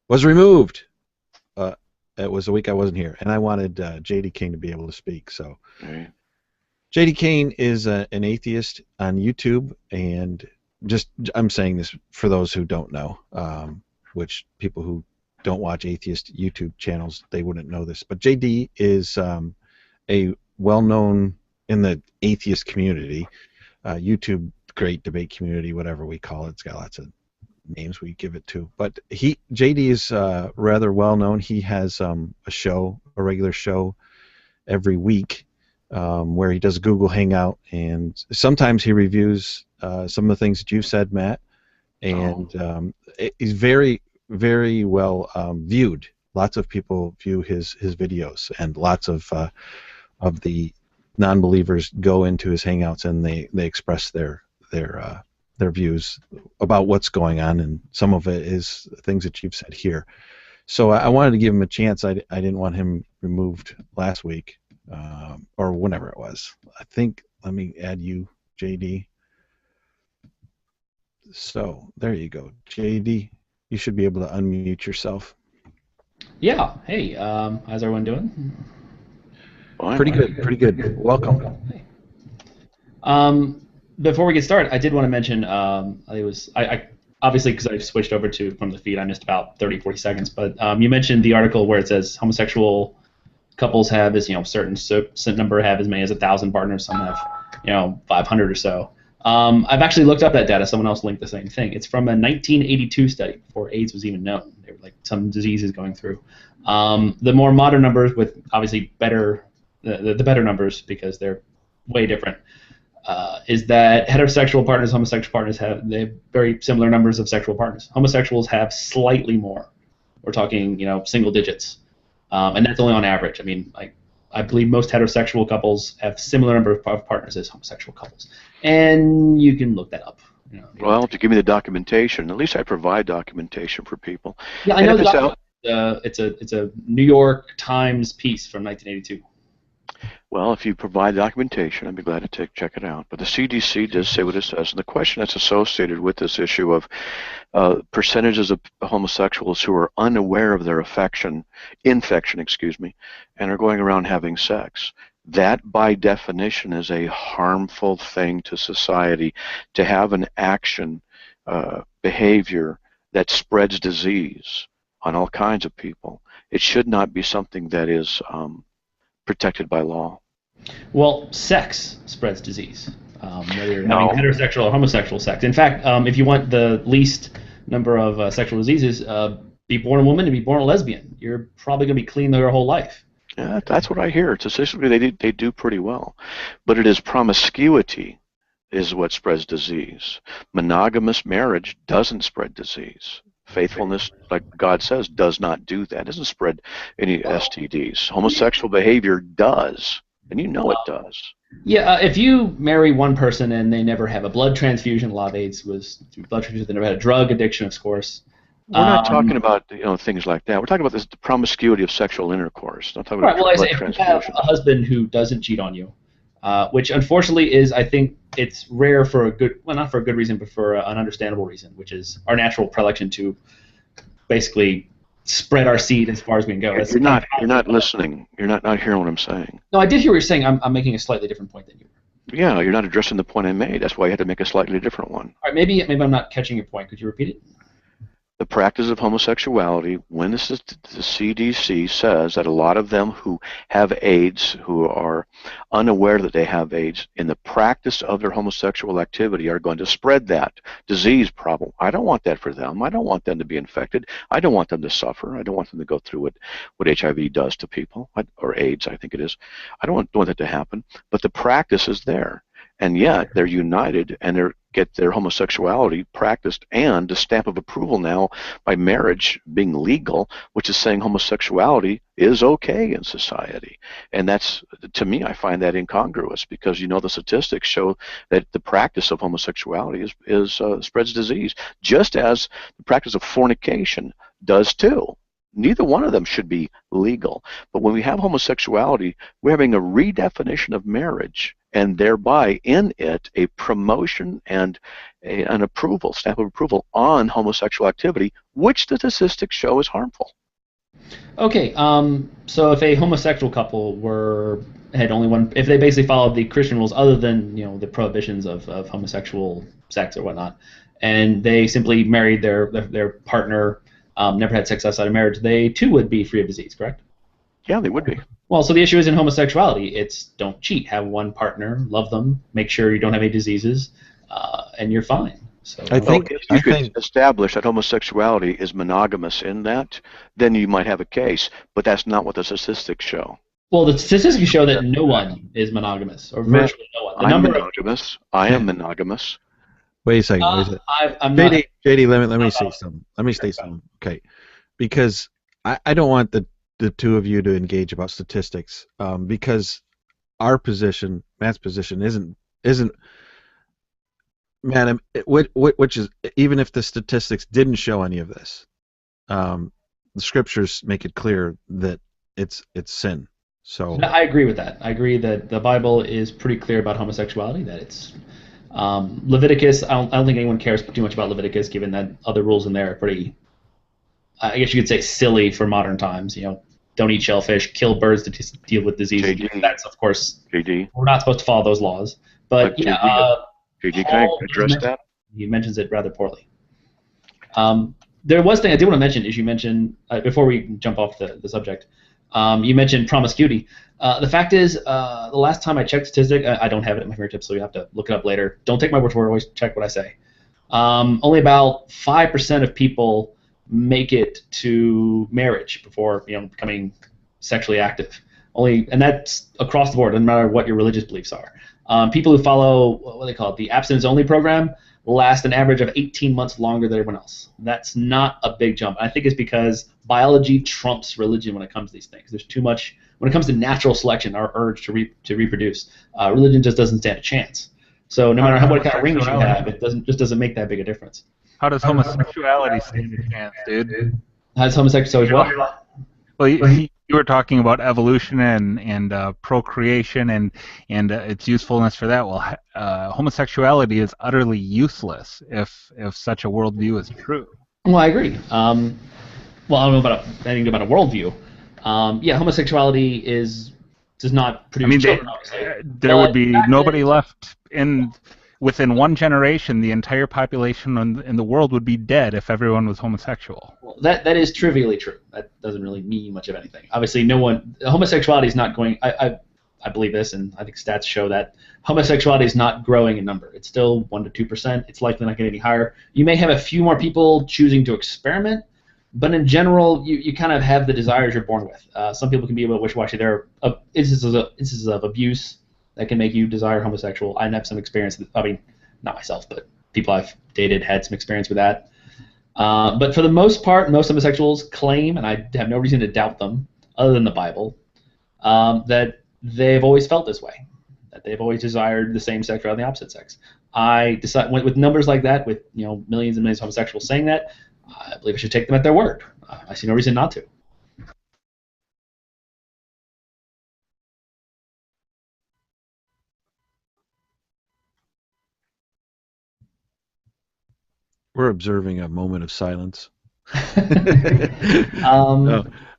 removed. It was a week I wasn't here, and I wanted JD Kain to be able to speak. So, Right. JD Kain is an atheist on YouTube, and I'm saying this for those who don't know, which people who don't watch atheist YouTube channels, they wouldn't know this. But JD is a well-known in the atheist community, YouTube great debate community, whatever we call it. It's got lots of names we give it to. But JD is rather well-known. He has a regular show every week where he does a Google Hangout, and sometimes he reviews some of the things that you've said, Matt. And he's very, very well viewed. Lots of people view his videos, and lots of the non-believers go into his Hangouts and they express their views about what's going on, and some of it is things that you've said here. So I wanted to give him a chance. I didn't want him removed last week or whenever it was. I think, let me add you, JD. So there you go, JD. You should be able to unmute yourself. Yeah. Hey, how's everyone doing? Pretty good. Welcome. Hey. Before we get started, I did want to mention, I obviously, because I switched over from the feed, I missed about 30, 40 seconds, but you mentioned the article where it says homosexual couples have as, certain number have as many as 1,000 partners, some have, 500 or so. I've actually looked up that data. Someone else linked the same thing. It's from a 1982 study before AIDS was even known. There were like some diseases going through. The more modern numbers, with obviously the better numbers because they're way different, is that heterosexual partners, homosexual partners they have very similar numbers of sexual partners. Homosexuals have slightly more. We're talking, single digits, and that's only on average. I mean, I believe most heterosexual couples have similar number of partners as homosexual couples, and you can look that up. Well, if you give me the documentation, at least I provide documentation for people. Yeah, I know it's a New York Times piece from 1982. Well, if you provide documentation, I'd be glad to check it out. But the CDC does say what it says. And the question that's associated with this issue of percentages of homosexuals who are unaware of their infection, and are going around having sex, that by definition is a harmful thing to society, to have an action, behavior that spreads disease on all kinds of people. It should not be something that is protected by law. Well, sex spreads disease, whether you're having heterosexual or homosexual sex. In fact, if you want the least number of sexual diseases, be born a woman and be born a lesbian. You're probably going to be clean their whole life. Yeah, that's what I hear. Statistically, they do pretty well. But it is promiscuity is what spreads disease. Monogamous marriage doesn't spread disease. Faithfulness, like God says, does not do that. It doesn't spread any STDs. Homosexual behavior does, and you know it does. Yeah, if you marry one person and they never have a blood transfusion, a lot of AIDS was through blood transfusion. They never had a drug addiction, of course. We're not talking about things like that. We're talking about the promiscuity of sexual intercourse. Not talking about blood transfusion. If you have a husband who doesn't cheat on you, which unfortunately is, I think, it's rare for a good, well, not for a good reason, but for an understandable reason, which is our natural predilection to basically spread our seed as far as we can go. You're not listening. You're not hearing what I'm saying. No, I did hear what you're saying. I'm making a slightly different point than you were. Yeah, you're not addressing the point I made. That's why you had to make a slightly different one. All right, maybe I'm not catching your point. Could you repeat it? The practice of homosexuality, when the CDC says that a lot of them who have AIDS, who are unaware that they have AIDS, in the practice of their homosexual activity are going to spread that disease problem. I don't want that for them. I don't want them to be infected. I don't want them to suffer. I don't want them to go through what HIV does to people, or AIDS, I think it is. I don't want that to happen. But the practice is there. And yet they're united and they get their homosexuality practiced, and the stamp of approval now by marriage being legal, which is saying homosexuality is okay in society. And that's, to me, I find that incongruous, because the statistics show that the practice of homosexuality spreads disease, just as the practice of fornication does too. Neither one of them should be legal. But when we have homosexuality, we're having a redefinition of marriage and thereby in it a promotion and an approval, stamp of approval on homosexual activity, which the statistics show is harmful. Okay, so if a homosexual couple had only one, if they basically followed the Christian rules other than the prohibitions of homosexual sex or whatnot, and they simply married their partner, never had sex outside of marriage, they too would be free of disease, correct? Yeah, they would be. Well, so the issue isn't homosexuality. It's don't cheat. Have one partner, love them, make sure you don't have any diseases, and you're fine. So I think if you could establish that homosexuality is monogamous in that, then you might have a case. But that's not what the statistics show. Well, the statistics show that no one is monogamous, or virtually no one. I'm monogamous. I am monogamous. Wait a second. I'm not. JD, let me say something. Let me say something. Okay, because I don't want the two of you to engage about statistics, because our position, Matt's position, isn't. Man, which is, even if the statistics didn't show any of this, the scriptures make it clear that it's sin. So I agree with that. I agree that the Bible is pretty clear about homosexuality. That it's Leviticus. I don't think anyone cares too much about Leviticus, given that other rules in there are pretty, I guess you could say, silly for modern times. Don't eat shellfish, kill birds to deal with diseases. JD. That's, of course, JD. We're not supposed to follow those laws. But JD, can I address that? He mentions it rather poorly. There was thing I did want to mention, is you mentioned, before we jump off the subject, you mentioned promiscuity. The fact is, the last time I checked statistic, I don't have it at my fingertips, so you have to look it up later. Don't take my word for it, always check what I say. Only about 5% of people make it to marriage before becoming sexually active. And that's across the board, doesn't matter what your religious beliefs are. People who follow what they call it, the abstinence-only program, last an average of 18 months longer than everyone else. That's not a big jump. I think it's because biology trumps religion when it comes to these things. There's too much when it comes to natural selection, our urge to reproduce. Religion just doesn't stand a chance. So no matter what kind of rings you have, it doesn't make that big a difference. How does homosexuality stand a chance, dude? How does homosexuality what? Well, you were talking about evolution and procreation and its usefulness for that. Well, homosexuality is utterly useless if such a worldview is true. Well, I agree. Well, I don't know about anything about a worldview. Yeah, homosexuality does not produce children. There would be nobody left within one generation. The entire population in the world would be dead if everyone was homosexual. Well, that is trivially true. That doesn't really mean much of anything. Obviously, homosexuality is not going. I believe this, and I think stats show that homosexuality is not growing in number. It's still 1% to 2%. It's likely not getting any higher. You may have a few more people choosing to experiment, but in general, you kind of have the desires you're born with. Some people can be a bit wishy-washy. There are instances of abuse that can make you desire homosexual. I have some experience. I mean, not myself, but people I've dated had some experience with that. But for the most part, most homosexuals claim, and I have no reason to doubt them, other than the Bible, that they've always felt this way, that they've always desired the same sex rather than the opposite sex. I decide with numbers like that, with millions and millions of homosexuals saying that, I believe I should take them at their word. I see no reason not to. We're observing a moment of silence. A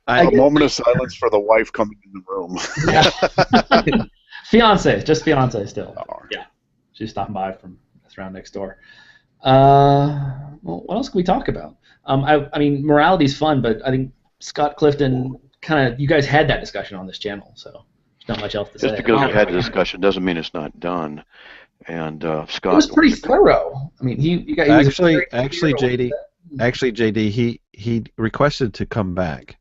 moment of silence for the wife coming in the room. Yeah. Just fiance still. Oh. Yeah, she's stopping by from around next door. Well, what else can we talk about? I mean, morality's fun, but I think Scott Clifton you guys had that discussion on this channel, so there's not much else to say. Just because we had a discussion doesn't mean it's not done. And Scott, it was pretty thorough. I mean, JD, he requested to come back,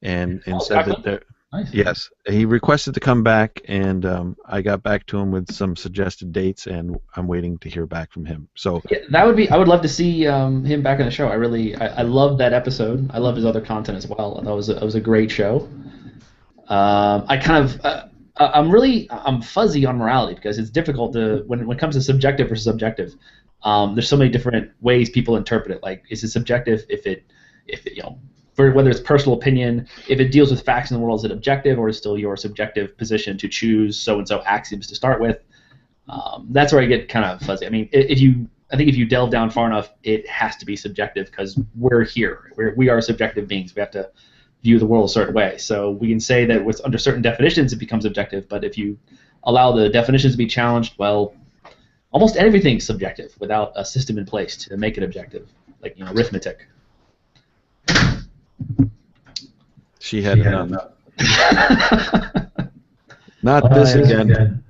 and said that there. Nice. Yes, he requested to come back, and I got back to him with some suggested dates, and I'm waiting to hear back from him. So yeah, that would be. I would love to see him back on the show. I loved that episode. I love his other content as well. That was a great show. I'm fuzzy on morality because it's difficult to when it comes to subjective versus objective. There's so many different ways people interpret it. Like, is it subjective if it for whether it's personal opinion, if it deals with facts in the world, is it objective or is it still your subjective position to choose so-and-so axioms to start with? That's where I get kind of fuzzy. I mean, I think if you delve down far enough, it has to be subjective because we're here. We are subjective beings. We have to view the world a certain way. So we can say that under certain definitions it becomes objective, but if you allow the definitions to be challenged, well, almost everything's subjective without a system in place to make it objective, like arithmetic. She had enough. Not this again.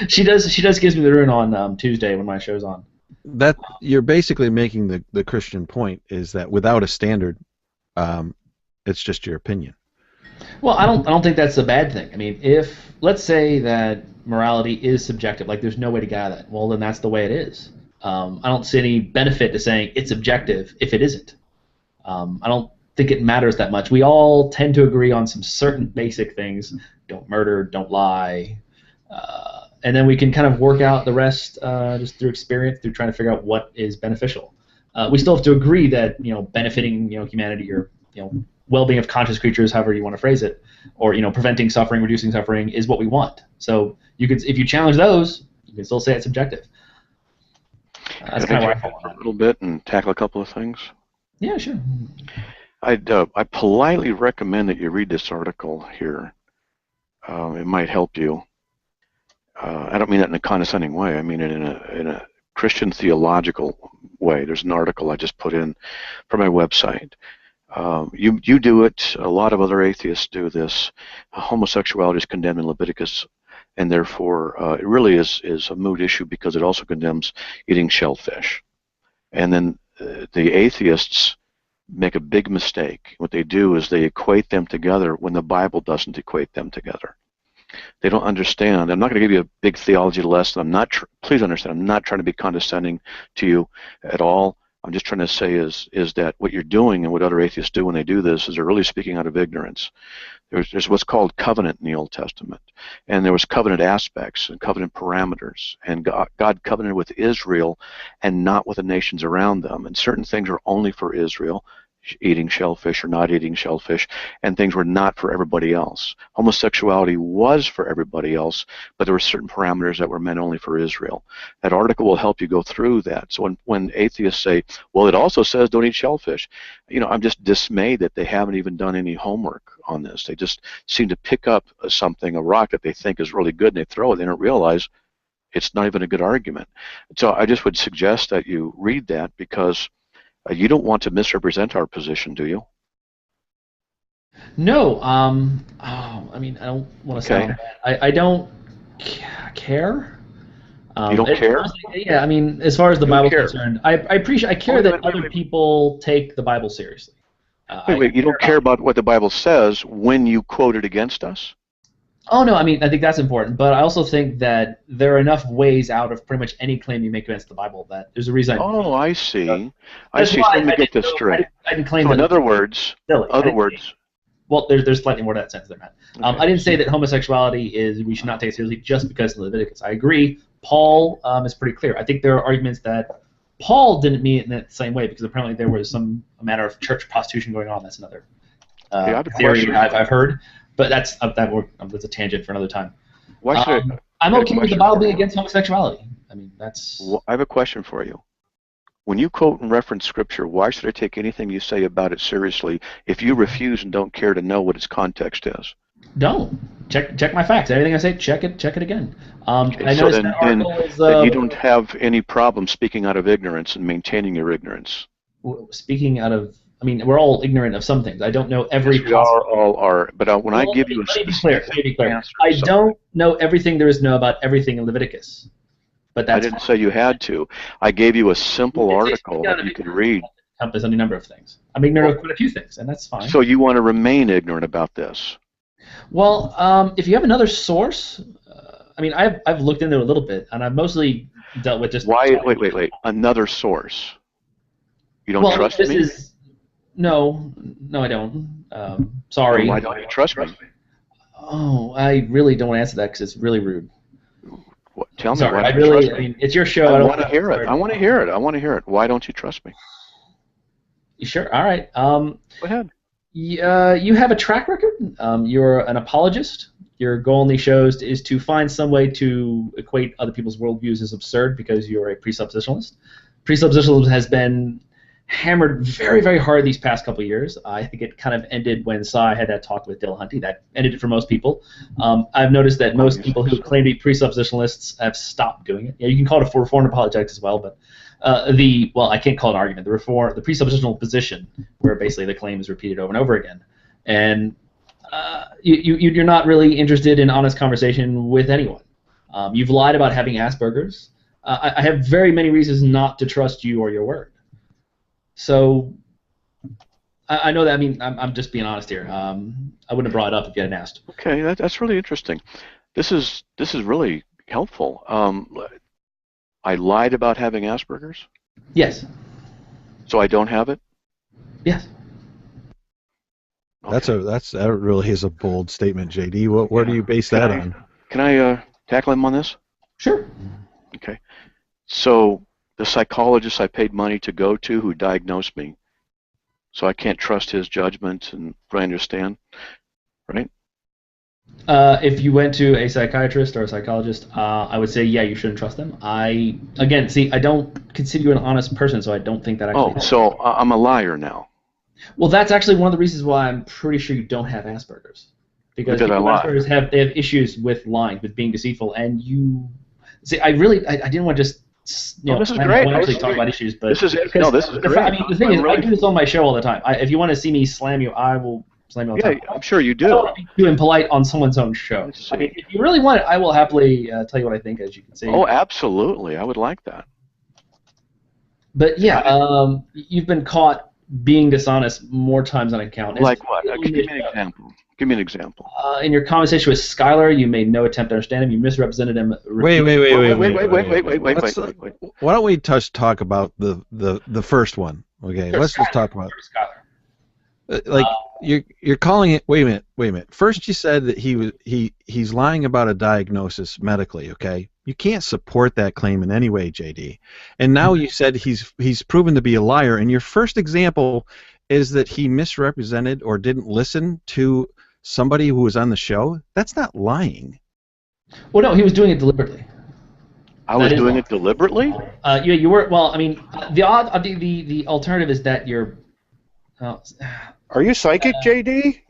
She does gives me the ruin on Tuesday when my show's on. That you're basically making the Christian point is that without a standard, it's just your opinion. Well, I don't think that's a bad thing. I mean, if let's say that morality is subjective, like there's no way to get out of that, well then that's the way it is. I don't see any benefit to saying it's objective if it isn't. I don't think it matters that much. We all tend to agree on some certain basic things: don't murder, don't lie. And then we can kind of work out the rest just through experience, through trying to figure out what is beneficial. We still have to agree that benefiting humanity or well-being of conscious creatures, however you want to phrase it, or preventing suffering, reducing suffering, is what we want. So you could, if you challenge those, you can still say it's subjective. That's kind of where I fall on a little bit and tackle a couple of things. Yeah, sure. I politely recommend that you read this article here. It might help you. I don't mean that in a condescending way. I mean it in a Christian theological way. There's an article I just put in for my website. You do it. A lot of other atheists do this. Homosexuality is condemned in Leviticus, and therefore it really is a moot issue because it also condemns eating shellfish. And then the atheists make a big mistake. What they do is they equate them together when the Bible doesn't equate them together. They don't understand. I'm not going to give you a big theology lesson. Please understand, I'm not trying to be condescending to you at all. I'm just trying to say is that what you're doing and what other atheists do when they do this is they're really speaking out of ignorance. There's what's called covenant in the Old Testament, and there was covenant aspects and covenant parameters, and God covenanted with Israel and not with the nations around them, and certain things are only for Israel, eating shellfish or not eating shellfish, and things were not for everybody else. Homosexuality was for everybody else, but there were certain parameters that were meant only for Israel. That article will help you go through that. So when atheists say, well, it also says don't eat shellfish, I'm just dismayed that they haven't even done any homework on this. They just seem to pick up something, a rock that they think is really good, and they throw it. They don't realize it's not even a good argument. So I just would suggest that you read that, because you don't want to misrepresent our position, do you? No. I mean, I don't want to sound bad. I don't care. You don't care? Yeah, I mean, as far as the Bible's concerned, I care that other people take the Bible seriously. Wait, you don't care about what the Bible says when you quote it against us? Oh, no, I mean, I think that's important, but I also think that there are enough ways out of pretty much any claim you make against the Bible that there's a reason. Oh, I see. I see. So let me get this straight. I didn't claim so in other words, well, there's slightly more to that sense there, Matt. Okay. I didn't say that homosexuality we should not take it seriously just because of Leviticus. I agree. Paul is pretty clear. I think there are arguments that Paul didn't mean it in that same way because apparently there was a matter of church prostitution going on. That's another theory I've heard. But that's a tangent for another time. I'm okay with the Bible being against homosexuality. I mean, that's. Well, I have a question for you. When you quote and reference Scripture, why should I take anything you say about it seriously if you refuse and don't care to know what its context is? Don't check my facts. Everything I say, check it again. Okay, so then you don't have any problem speaking out of ignorance and maintaining your ignorance. Speaking out of. I mean, we're all ignorant of some things. I don't know every. Yes, we all are. But when I give you a specific let me be clear. I don't know everything there is to know about everything in Leviticus. But that's I didn't say you had to. I gave you a simple article that you could read. Encompass any number of things. I'm ignorant of quite a few things, and that's fine. So you want to remain ignorant about this? Well, if you have another source, I mean, I've looked into it a little bit, and I've mostly dealt with just. Why? Wait. Another source. You don't trust me? No, I don't. Sorry. Well, why don't you trust me? Oh, I really don't answer that because it's really rude. What? Tell me. Sorry, why don't you trust me? I mean, it's your show. I want to hear it. I want to hear it. Why don't you trust me? Sure. All right. Go ahead. You have a track record. You're an apologist. Your goal in these shows is to find some way to equate other people's worldviews as absurd because you're a presuppositionalist. Presuppositionalism has been hammered very, very hard these past couple of years. I think it kind of ended when Cy had that talk with Dillahunty. That ended it for most people. I've noticed that most people who claim to be presuppositionalists have stopped doing it. You can call it a reformed apologetics as well, but I can't call it an argument. The presuppositional position, where basically the claim is repeated over and over again, and you're not really interested in honest conversation with anyone. You've lied about having Asperger's. I have very many reasons not to trust you or your word. So I know that. I mean, I'm just being honest here. I wouldn't have brought it up if you hadn't asked. Okay, that's really interesting. This is really helpful. I lied about having Asperger's? Yes. So I don't have it? Yes. Okay. That really is a bold statement, JD. Where do you base that on? Can I tackle him on this? Sure. Okay. So the psychologist I paid money to go to who diagnosed me, so I can't trust his judgment, and I understand, right? If you went to a psychiatrist or a psychologist, I would say, yeah, you shouldn't trust them. I don't consider you an honest person, so I don't think that actually. Oh, so I'm a liar now. Well, that's actually one of the reasons why I'm pretty sure you don't have Asperger's. Because people with Asperger's have issues with lying, with being deceitful, and you see. I didn't want to just. This is great. I actually talk about issues, but this is great. I mean, the thing is, I do this on my show all the time. If you want to see me slam you, I will slam you all the time. I'm sure you do. I don't want to be too impolite on someone's own show. I mean, if you really want it, I will happily tell you what I think, as you can see. Oh, absolutely. I would like that. But yeah, you've been caught being dishonest more times than I count. Like what? Give me an example. Give me an example. In your conversation with Skylar, you made no attempt to understand him. You misrepresented him. Wait. Wait. Why don't we talk about the first one? Okay, Sure, let's Skylar. just talk about. Skylar. You're calling it. Wait a minute. First, you said that he's lying about a diagnosis medically. Okay, you can't support that claim in any way, JD. And now you said he's proven to be a liar. And your first example is that he misrepresented or didn't listen to somebody who was on the show. That's not lying. Well, no, he was doing it deliberately. I was doing it deliberately? You were. Well, I mean, the alternative is that you're. Are you psychic, JD?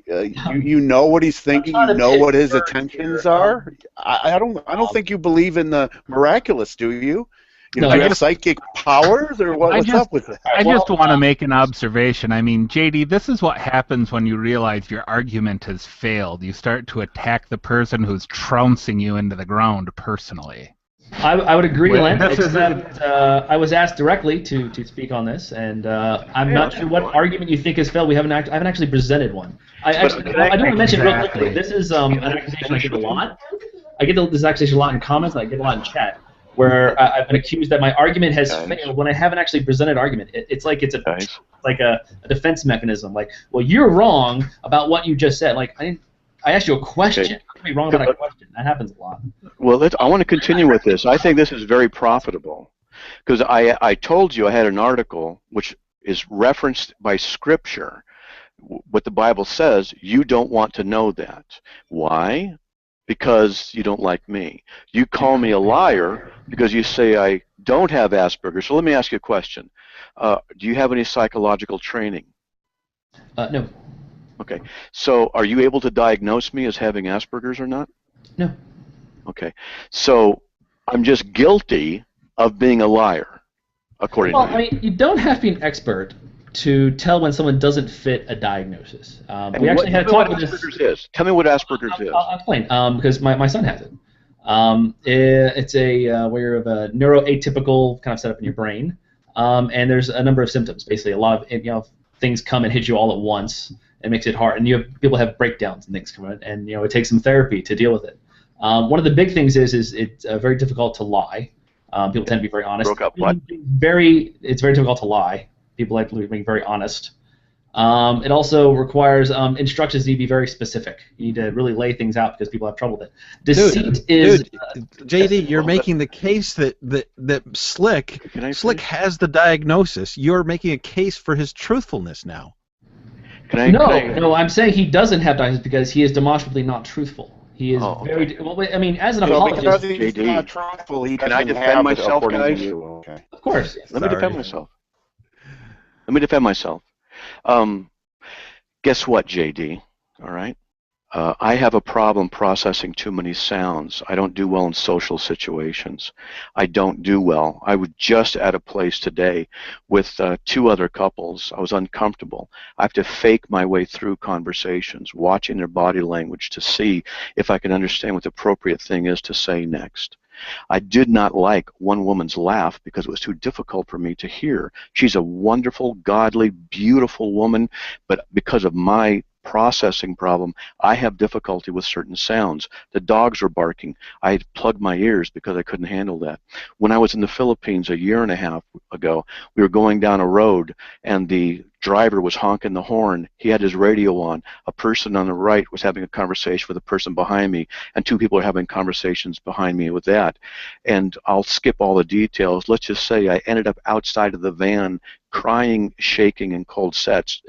You know what he's thinking. You know what his intentions are. I don't think you believe in the miraculous, do you? Do you have psychic powers, or what's up with it? I just want to make an observation. I mean, JD, this is what happens when you realize your argument has failed. You start to attack the person who's trouncing you into the ground personally. I would agree, Len, except I was asked directly to speak on this, and I'm not sure what argument you think has failed. I haven't actually presented one. I do want to mention real quickly, this is an accusation I get a lot. I get this accusation a lot in comments, and I get a lot in chat, where I've been accused that my argument has failed when I haven't actually presented an argument. It's like a defense mechanism. Like, well, you're wrong about what you just said. Like, I asked you a question. Okay. You can be wrong about a question. That happens a lot. Well, I want to continue with this. I think this is very profitable because I told you I had an article which is referenced by Scripture. What the Bible says, you don't want to know that. Why? Because you don't like me. You call me a liar because you say I don't have Asperger's. So let me ask you a question. Do you have any psychological training? No. Okay. So are you able to diagnose me as having Asperger's or not? No. Okay. So I'm just guilty of being a liar, according to you. Well, I mean, you don't have to be an expert to tell when someone doesn't fit a diagnosis. We actually had a talk with this. Tell me what Asperger's is. I'll explain, because my son has it. It's where you have a neuroatypical kind of setup in your brain, and there's a number of symptoms. Basically, a lot of things come and hit you all at once. It makes it hard, and people have breakdowns and things come in, and it takes some therapy to deal with it. One of the big things is it's very difficult to lie. People tend to be very honest. Broke up what? It's very difficult to lie. People like being very honest. It also requires instructions need to be very specific. You need to really lay things out because people have trouble with it. Deceit is JD, you're making the case that Slick has the diagnosis. You're making a case for his truthfulness now. No, I'm saying he doesn't have diagnosis because he is demonstrably not truthful. He is very well. I mean, as an apologist, because he's not truthful, he can I defend myself, guys? Okay. Of course. Let me defend myself. Guess what, JD? All right. I have a problem processing too many sounds. I don't do well in social situations. I don't do well. I was just at a place today with 2 other couples. I was uncomfortable. I have to fake my way through conversations, watching their body language to see if I can understand what the appropriate thing is to say next. I did not like one woman's laugh because it was too difficult for me to hear. She's a wonderful, godly, beautiful woman, but because of my processing problem, I have difficulty with certain sounds. The dogs were barking. I had plugged my ears because I couldn't handle that. When I was in the Philippines a year and a half ago, we were going down a road and the driver was honking the horn. He had his radio on. A person on the right was having a conversation with a person behind me, and 2 people were having conversations behind me with that. And I'll skip all the details. Let's just say I ended up outside of the van crying, shaking, and cold sweats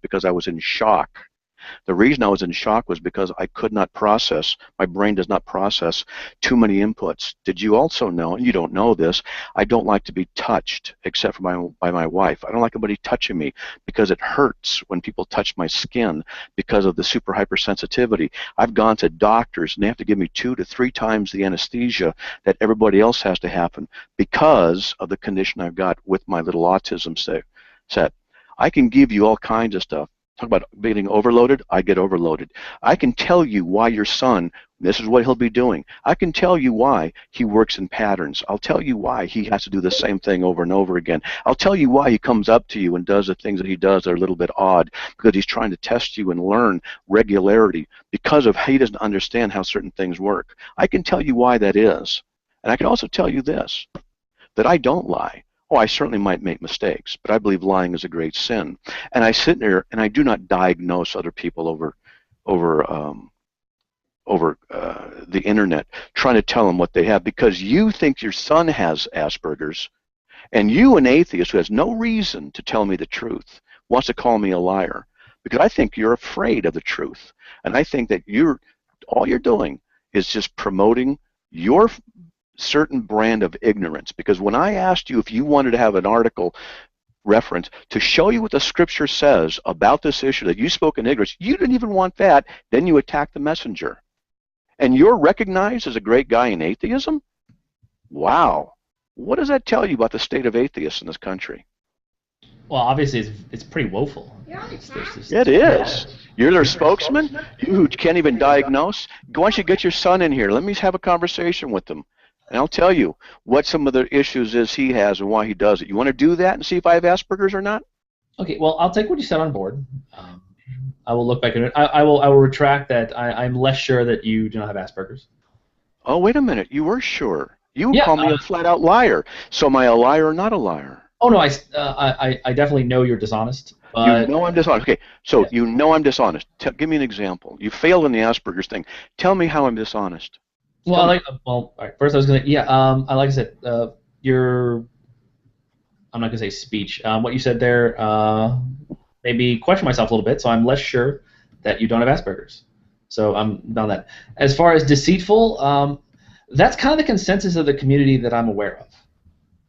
because I was in shock. The reason I was in shock was because I could not process, my brain does not process too many inputs. Did you also know, and you don't know this, I don't like to be touched except for by my wife. I don't like anybody touching me because it hurts when people touch my skin because of the super hypersensitivity. I've gone to doctors and they have to give me 2 to 3 times the anesthesia that everybody else has to happen because of the condition I've got with my little autism set. I can give you all kinds of stuff. Talk about getting overloaded. I get overloaded. I can tell you why your son, this is what he'll be doing. I can tell you why he works in patterns. I'll tell you why he has to do the same thing over and over again. I'll tell you why he comes up to you and does the things that he does that are a little bit odd, because he's trying to test you and learn regularity because of he doesn't understand how certain things work. I can tell you why that is. And I can also tell you this, that I don't lie. Oh, I certainly might make mistakes, but I believe lying is a great sin. And I sit there and I do not diagnose other people over the internet, trying to tell them what they have, because you think your son has Asperger's, and you, an atheist who has no reason to tell me the truth, wants to call me a liar, because I think you're afraid of the truth, and I think that all you're doing is just promoting your certain brand of ignorance. Because when I asked you if you wanted to have an article reference to show you what the scripture says about this issue, that you spoke in ignorance, you didn't even want that. Then you attacked the messenger. And you're recognized as a great guy in atheism? Wow. What does that tell you about the state of atheists in this country? Well, obviously, it's pretty woeful. It is. You're their spokesman? You who can't even diagnose? Why don't you get your son in here? Let me have a conversation with him. And I'll tell you what some of the issues is he has and why he does it. You want to do that and see if I have Asperger's or not? Okay, well, I'll take what you said on board. I will look back at it. I will retract that. I'm less sure that you do not have Asperger's. Oh, wait a minute. You were sure. You call me a flat-out liar. So am I a liar or not a liar? Oh, no, I definitely know you're dishonest. You know I'm dishonest. Okay, so you know I'm dishonest. Give me an example. You failed in the Asperger's thing. Tell me how I'm dishonest. Well, all right. First, I was gonna, like I said, I'm not gonna say speech. What you said there made me question myself a little bit. So I'm less sure that you don't have Asperger's. So I'm on that. As far as deceitful, that's kind of the consensus of the community that I'm aware of.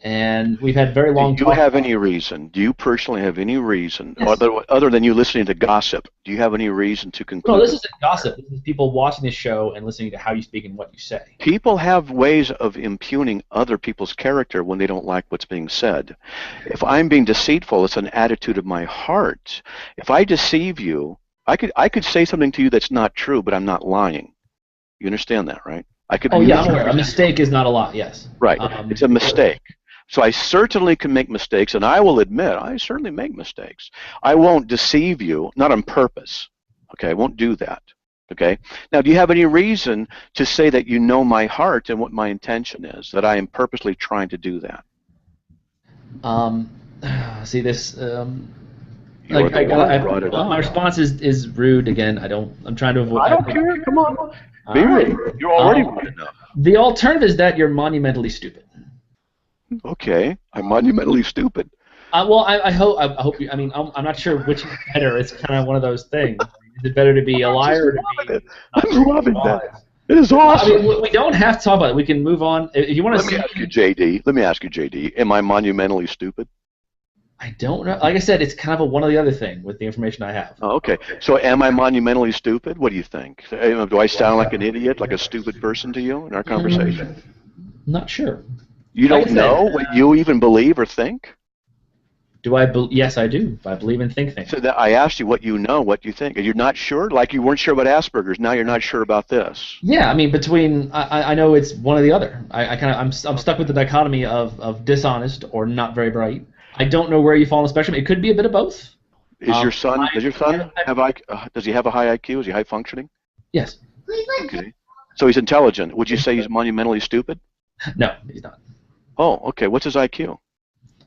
And we've had very long. Do you have any reason? Do you personally have any reason, other than you listening to gossip? Do you have any reason to conclude? No, this isn't gossip. This is people watching this show and listening to how you speak and what you say. People have ways of impugning other people's character when they don't like what's being said. If I'm being deceitful, it's an attitude of my heart. If I deceive you, I could say something to you that's not true, but I'm not lying. You understand that, right? I'm aware. A mistake is not a lie. Yes. Right. It's a mistake. So I certainly can make mistakes, and I will admit I certainly make mistakes. I won't deceive you, not on purpose. Okay, I won't do that. Okay. Now, do you have any reason to say that you know my heart and what my intention is, that I am purposely trying to do that? See this. You're Like, the one who brought it up. my response is rude again. I'm trying to avoid. I don't care. Come on. Be All right. rude. You're already rude enough. The alternative is that you're monumentally stupid. Okay, I'm monumentally stupid. Well, I hope you. I mean, I'm not sure which is better. It's kind of one of those things. Is it better to be a liar or to be? I'm loving that. It is awesome. I mean, we don't have to talk about it. We can move on. If you want to Let me ask you, JD. Am I monumentally stupid? I don't know. Like I said, it's kind of a one or the other thing with the information I have. Oh, okay. So am I monumentally stupid? What do you think? Do I sound like an idiot, like a stupid person to you in our conversation? Not sure. You don't know what you even believe or think? Do I? Yes, I do. I believe and think things. So that I asked you what you know, what you think. Are you not sure? Like you weren't sure about Asperger's. Now you're not sure about this. Yeah, I mean, I know it's one or the other. I'm stuck with the dichotomy of dishonest or not very bright. I don't know where you fall on the spectrum. It could be a bit of both. Does your son does he have a high IQ? Is he high functioning? Yes. Okay. So he's intelligent. Would you say he's monumentally stupid? No, he's not. Oh, okay. What's his IQ?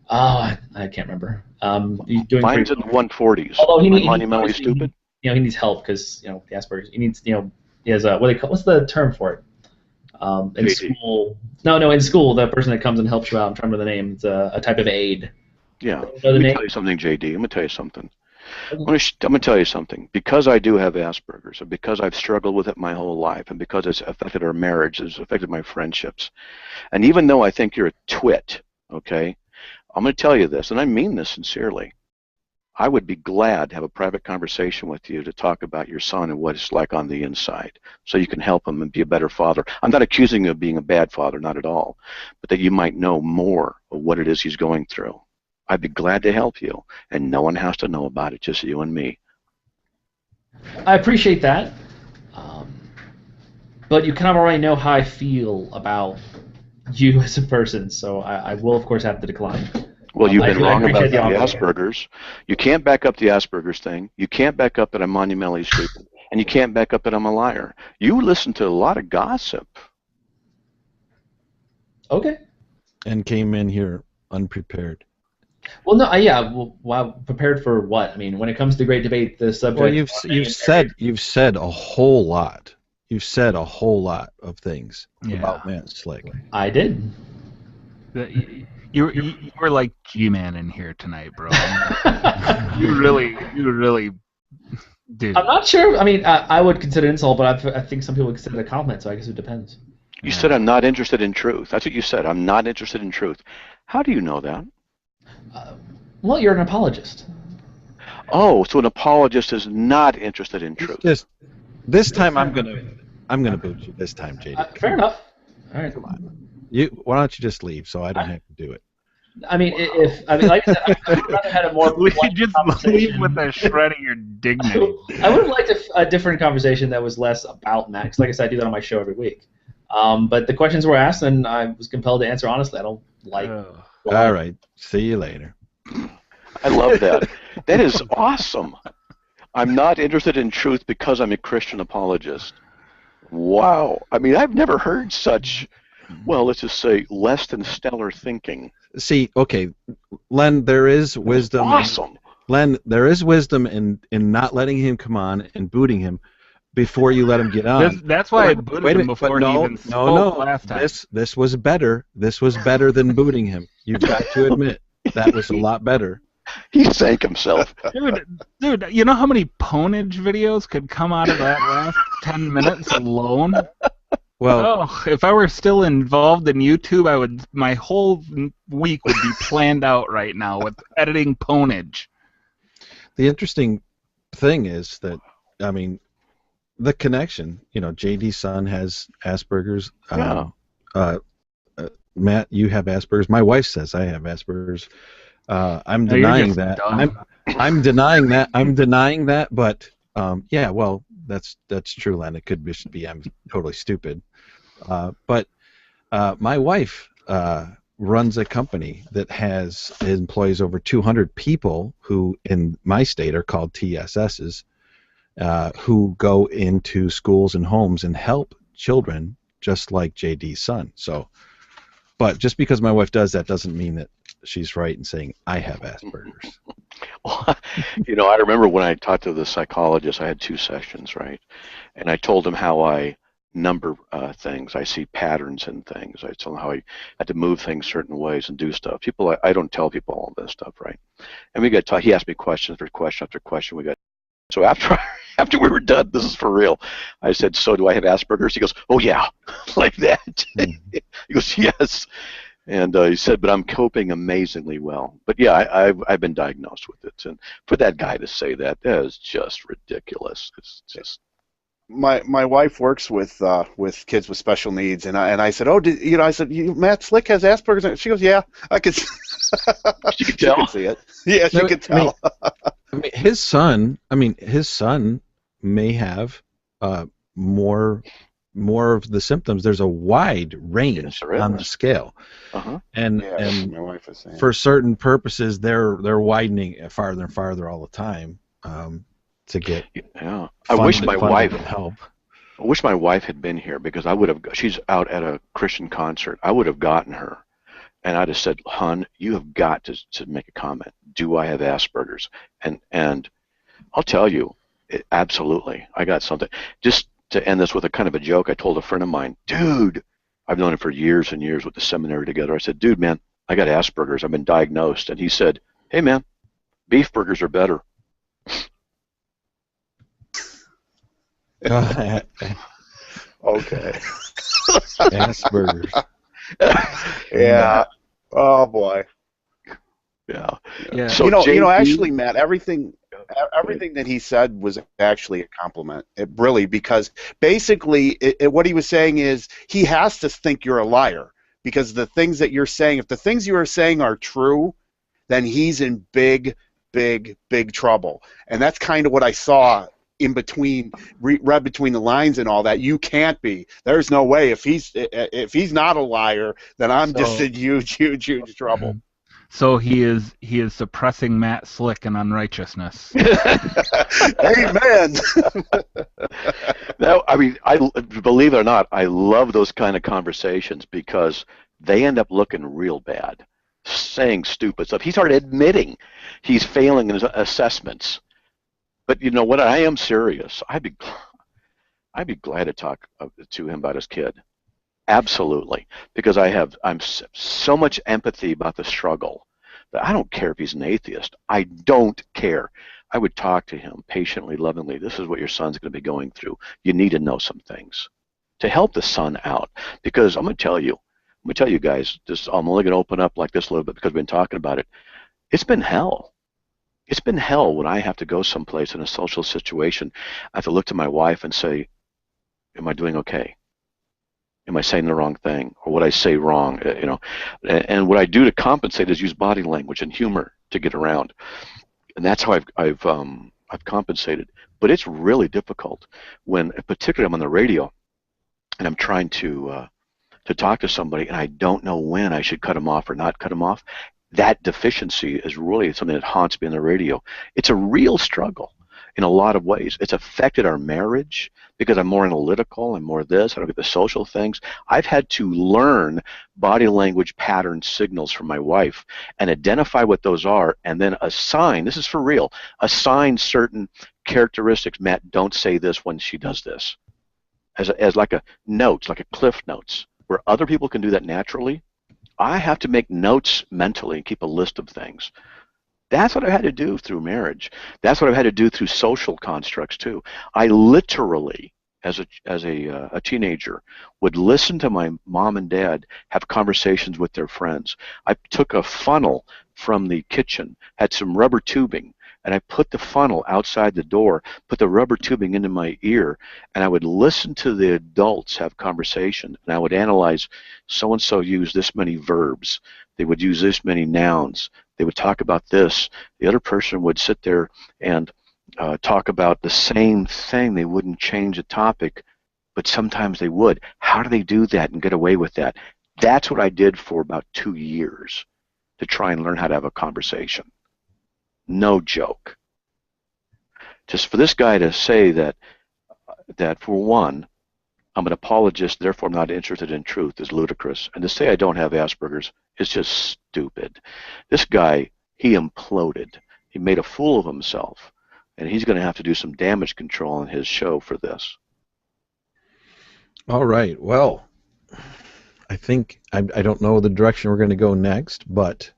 Oh, I can't remember. He's doing Mine's in the 140s. Although he monumentally stupid. He needs help because the Asperger's. He needs he has what's the term for it? In school. No, in school the person that comes and helps you out. I'm trying to remember the name. It's a type of aid. Yeah. Let me tell you something, JD. I'm going to tell you something. I'm going to tell you something. Because I do have Asperger's, and because I've struggled with it my whole life, and because it's affected our marriage, it's affected my friendships, and even though I think you're a twit, okay, I'm going to tell you this, and I mean this sincerely. I would be glad to have a private conversation with you to talk about your son and what it's like on the inside, so you can help him and be a better father. I'm not accusing you of being a bad father, not at all, but that you might know more of what it is he's going through. I'd be glad to help you, and no one has to know about it, just you and me. I appreciate that, but you kind of already know how I feel about you as a person, so I will, of course, have to decline. Well, you've been wrong about the Asperger's. You can't back up the Asperger's thing. You can't back up that I'm monumentally stupid, and you can't back up that I'm a liar. You listen to a lot of gossip. Okay. And came in here unprepared. Well, no, yeah. Well, prepared for what? I mean, when it comes to great debate, the subject. Well, you've said a whole lot. You've said a whole lot of things about Matt Slick. I did. You were like G-Man in here tonight, bro. you really did. I'm not sure. I mean, I would consider it an insult, but I think some people would consider it a compliment. So I guess it depends. You said I'm not interested in truth. That's what you said. I'm not interested in truth. How do you know that? Well, you're an apologist. Oh, so an apologist is not interested in truth. Just this time, I'm gonna boot you. This time, JD. Fair enough. All right. Come on. Why don't you just leave so I don't have to do it? I mean, like I said, I'd rather had a more. Just leave with a shred of your dignity. I would have liked a different conversation that was less about Matt. Because, like I said, I do that on my show every week. But the questions were asked, and I was compelled to answer honestly. I don't like. All right. See you later. I love that. That is awesome. I'm not interested in truth because I'm a Christian apologist. Wow. I mean, I've never heard such, well, let's just say, less than stellar thinking. See, okay, Len, there is wisdom. Awesome. Len, there is wisdom in not letting him come on and booting him before you let him get on. That's why I booted him before he even spoke last time. This was better. This was better than booting him. You've got to admit that was a lot better. He sank himself. Dude, you know how many ponage videos could come out of that last 10 minutes alone? Well, if I were still involved in YouTube, my whole week would be planned out right now with editing ponage. The interesting thing is that, I mean, the connection, JD's son has Asperger's. Matt, you have Asperger's. My wife says I have Asperger's. I'm denying that. I'm denying that. I'm denying that. But yeah, well, that's true, Len. It could just be I'm totally stupid. But my wife runs a company that employs over 200 people who, in my state, are called TSSs, who go into schools and homes and help children, just like JD's son. So, but just because my wife does that doesn't mean that she's right in saying I have Asperger's. Well, you know, I remember when I talked to the psychologist, I had 2 sessions, right? And I told him how I number things. I see patterns in things. I told him how I had to move things certain ways and do stuff. People, I don't tell people all this stuff, right? And we got he asked me question after question after question. So after after we were done, this is for real. I said, "So do I have Asperger's?" He goes, "Oh yeah," like that. He goes, "Yes." And he said, "But I'm coping amazingly well." But yeah, I've been diagnosed with it, and for that guy to say that is just ridiculous. It's just. My wife works with kids with special needs, and I said, "Oh, I said, Matt Slick has Asperger's?" And she goes, "Yeah, I could." She could tell. She could see it. Yeah, she could tell. I mean, his son may have more of the symptoms. There's a wide range on the scale, and my wife is saying. For certain purposes, they're widening farther and farther all the time to get. Yeah, I wish my wife had been here, because I would have. She's out at a Christian concert. I would have gotten her. And I just said, "Hun, you have got to make a comment. Do I have Asperger's?" And I'll tell you, absolutely, I got something. Just to end this with a kind of a joke, I told a friend of mine, "Dude, I've known him for years and years with the seminary together." I said, "Dude, man, I got Asperger's. I've been diagnosed." And he said, "Hey, man, beef burgers are better." Okay. Asperger's. Yeah. Oh boy. Yeah. So actually, Matt, everything that he said was actually a compliment. It really, because basically, what he was saying is he has to think you're a liar, because the things that you're saying, if the things you are saying are true, then he's in big, big, big trouble. And that's kind of what I saw in between, read between the lines and all that. You can't be. There's no way. If he's not a liar, then I'm just in huge, huge, huge trouble. So he is suppressing Matt Slick in unrighteousness. Amen. No, I mean, believe it or not, I love those kind of conversations, because they end up looking real bad, saying stupid stuff. He started admitting he's failing in his assessments. But you know what? I am serious. I'd be glad to talk to him about his kid. Absolutely, because I'm so much empathy about the struggle that I don't care if he's an atheist. I don't care. I would talk to him patiently, lovingly. This is what your son's going to be going through. You need to know some things to help the son out, because I'm going to tell you guys. I'm only going to open up like this a little bit because we've been talking about it. It's been hell. It's been hell when I have to go someplace in a social situation. I have to look to my wife and say, "Am I doing okay? Am I saying the wrong thing, or what I say wrong?" And what I do to compensate is use body language and humor to get around, and that's how I've compensated. But it's really difficult when, particularly, I'm on the radio and I'm trying to talk to somebody, and I don't know when I should cut them off or not cut them off. That deficiency is really something that haunts me on the radio. It's a real struggle in a lot of ways. It's affected our marriage because I'm more analytical, I'm more this, I don't get the social things. I've had to learn body language pattern signals from my wife and identify what those are, and then assign, this is for real, assign certain characteristics. Matt, don't say this when she does this. As like a notes, like a cliff notes, where other people can do that naturally. I have to make notes mentally and keep a list of things. That's what I had to do through marriage. That's what I've had to do through social constructs too. I literally, as a teenager, would listen to my mom and dad have conversations with their friends. I took a funnel from the kitchen, had some rubber tubing, and I put the funnel outside the door, put the rubber tubing into my ear, and I would listen to the adults have conversation, and I would analyze, so-and-so used this many verbs, they would use this many nouns, they would talk about this, the other person would sit there and talk about the same thing, they wouldn't change the topic, but sometimes they would. How do they do that and get away with that? That's what I did for about 2 years to try and learn how to have a conversation. No joke. Just for this guy to say that for one, I'm an apologist, therefore I'm not interested in truth, is ludicrous. And to say I don't have Asperger's is just stupid. This guy, he imploded He made a fool of himself, and he's going to have to do some damage control on his show for this. All right. Well, I think I don't know the direction we're going to go next, but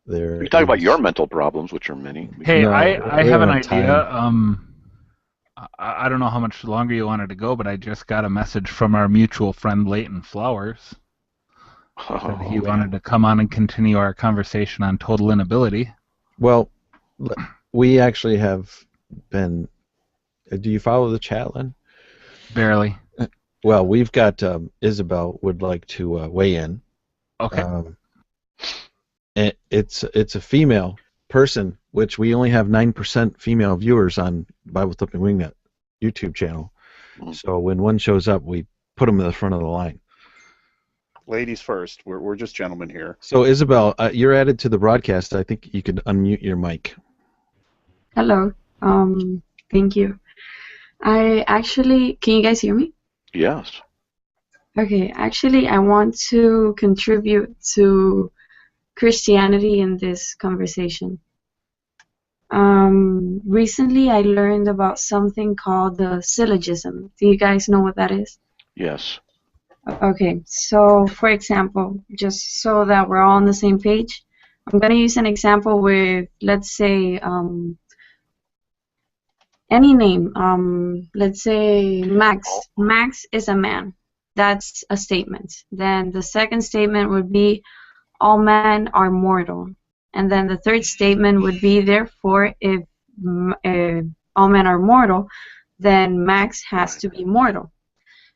there. You talk about your mental problems, which are many. Hey, No, I we have don't an have time. idea. I don't know how much longer you wanted to go, but I just got a message from our mutual friend Leighton Flowers. That he wanted to come on and continue our conversation on total inability. Well, we actually have been. Do you follow the chat, Len? Barely. Well, we've got Isabel would like to weigh in. Okay. It's a female person, which we only have 9% female viewers on Bible Thumping Wingnut YouTube channel. So when one shows up, we put them in the front of the line. Ladies first. We're just gentlemen here. So Isabel, you're added to the broadcast. I think you could unmute your mic. Hello. Thank you. Can you guys hear me? Yes. Okay, actually, I want to contribute to Christianity in this conversation. Recently, I learned about something called the syllogism. Do you guys know what that is? Yes. Okay, so for example, just so that we're all on the same page, I'm going to use an example with, let's say, any name. Let's say Max. Max is a man. That's a statement. Then the second statement would be all men are mortal. And then the third statement would be, therefore, if all men are mortal, then Max has to be mortal.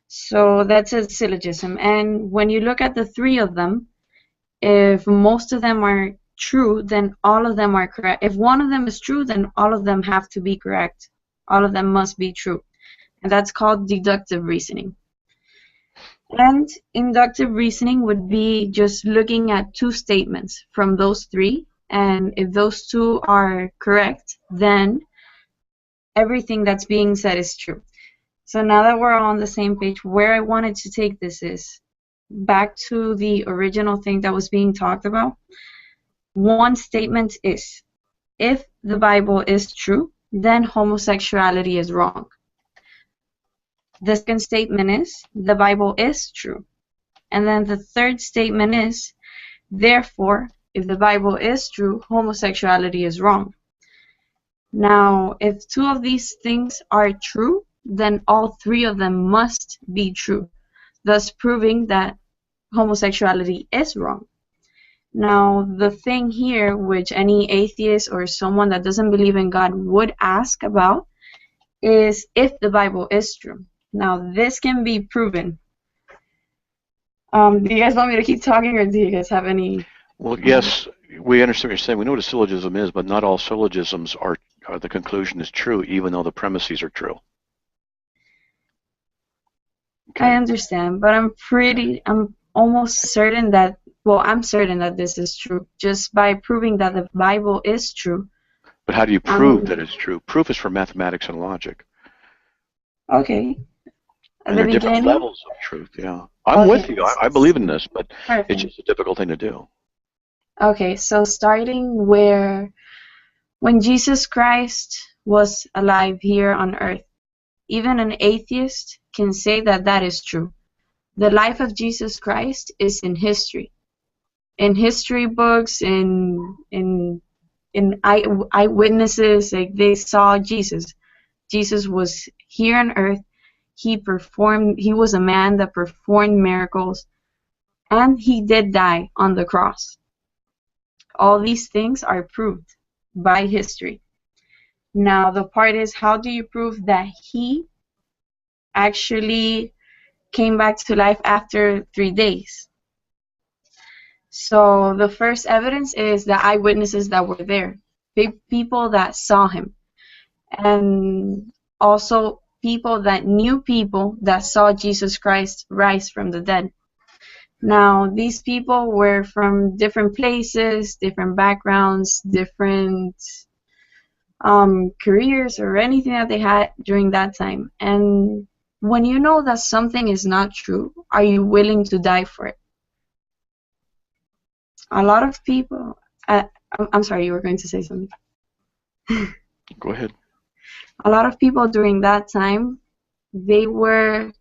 So that's a syllogism. And when you look at the three of them, if most of them are true, then all of them are correct. If one of them is true, then all of them have to be correct. All of them must be true. And that's called deductive reasoning. And inductive reasoning would be just looking at two statements from those three, and if those two are correct, then everything that's being said is true. So now that we're all on the same page, where I wanted to take this is back to the original thing that was being talked about. One statement is, if the Bible is true, then homosexuality is wrong. The second statement is, the Bible is true. And then the third statement is, therefore, if the Bible is true, homosexuality is wrong. Now, if two of these things are true, then all three of them must be true, thus proving that homosexuality is wrong. Now, the thing here, which any atheist or someone that doesn't believe in God would ask about, is if the Bible is true. Now, this can be proven. Do you guys want me to keep talking, or do you guys have any? Well, yes, we understand what you're saying. We know what a syllogism is, but not all syllogisms are the conclusion is true, even though the premises are true. Okay. I understand, but I'm almost certain that, well, I'm certain that this is true, just by proving that the Bible is true. But how do you prove that it's true? Proof is for mathematics and logic. Okay. And there are different levels of truth, yeah. I'm with you. I believe in this, but Perfect. It's just a difficult thing to do. Okay, so starting when Jesus Christ was alive here on earth, even an atheist can say that that is true. The life of Jesus Christ is in history. In history books, in eyewitnesses, like they saw Jesus. Jesus was here on earth. He was a man that performed miracles, and he did die on the cross. All these things are proved by history. Now, the part is, how do you prove that he actually came back to life after 3 days? So the first evidence is the eyewitnesses that were there, people that saw him, and also people that saw Jesus Christ rise from the dead. Now, these people were from different places, different backgrounds, different careers, or anything that they had during that time. And when you know that something is not true, are you willing to die for it? A lot of people... I'm sorry, you were going to say something. Go ahead. A lot of people during that time, they were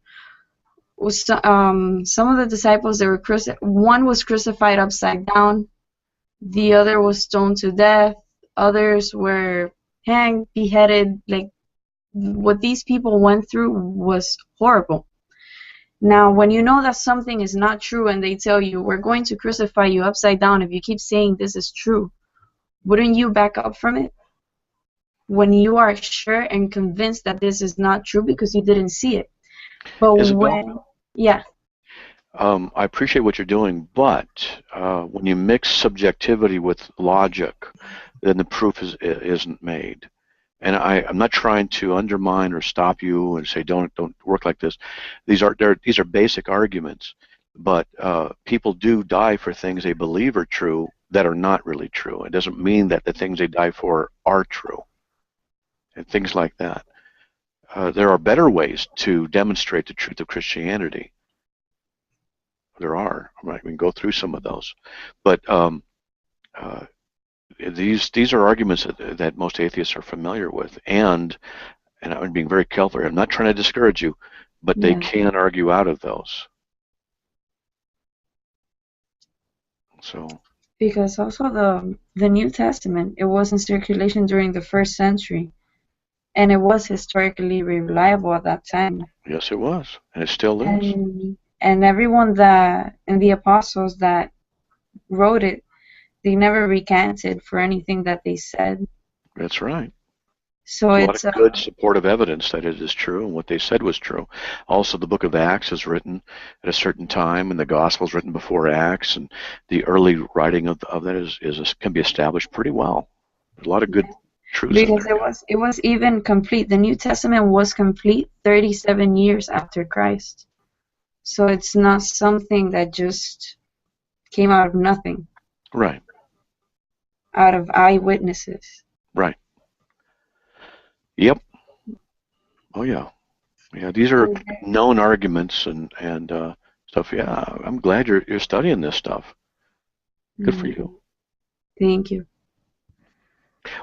some of the disciples. They were one was crucified upside down, the other was stoned to death, others were hanged, beheaded. Like, what these people went through was horrible. Now, when you know that something is not true and they tell you, we're going to crucify you upside down if you keep saying this is true, wouldn't you back up from it? When you are sure and convinced that this is not true because you didn't see it. But Isabel? yeah. I appreciate what you're doing, but when you mix subjectivity with logic, then the proof isn't made. And I'm not trying to undermine or stop you and say don't work like this. These are basic arguments, but people do die for things they believe are true that are not really true. It doesn't mean that the things they die for are true, and things like that. There are better ways to demonstrate the truth of Christianity. There are. We can go through some of those, but these are arguments that most atheists are familiar with, and I'm being very careful here. I'm not trying to discourage you, but they can argue out of those. So. Because also the New Testament, it was in circulation during the 1st century, and it was historically reliable at that time. Yes, it was, and it still is. And everyone and the apostles that wrote it, they never recanted for anything that they said. That's right. So a it's lot of good supportive evidence that it is true and what they said was true. Also, the book of Acts is written at a certain time, and the gospel is written before Acts, and the early writing of that can be established pretty well. There's a lot of good truths in there. Because it was even complete. The New Testament was complete 37 years after Christ. So it's not something that just came out of nothing. Right. Out of eyewitnesses. Right. Yep. Oh yeah. Yeah. These are known arguments and stuff. Yeah. I'm glad you're studying this stuff. Good for you. Thank you.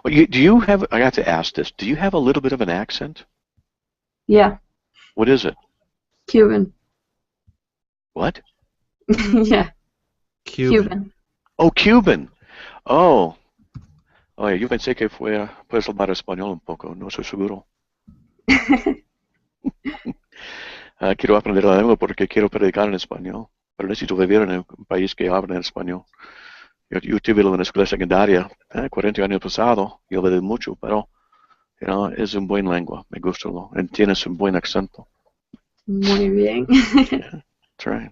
Well, do you have? I have to ask this. Do you have a little bit of an accent? Yeah. What is it? Cuban. What? Yeah. Cuban. Oh, Cuban. Oh. Oye, yo pensé que puedes hablar español un poco. No soy seguro. Quiero aprender la lengua porque quiero predicar en español. Pero necesito vivir en un país que habla en español. Yo estuve en la escuela secundaria 40 años pasado. Yo leí mucho, pero es una buena lengua. Me gusta. Tienes un buen acento. Muy bien. Yeah, that's right.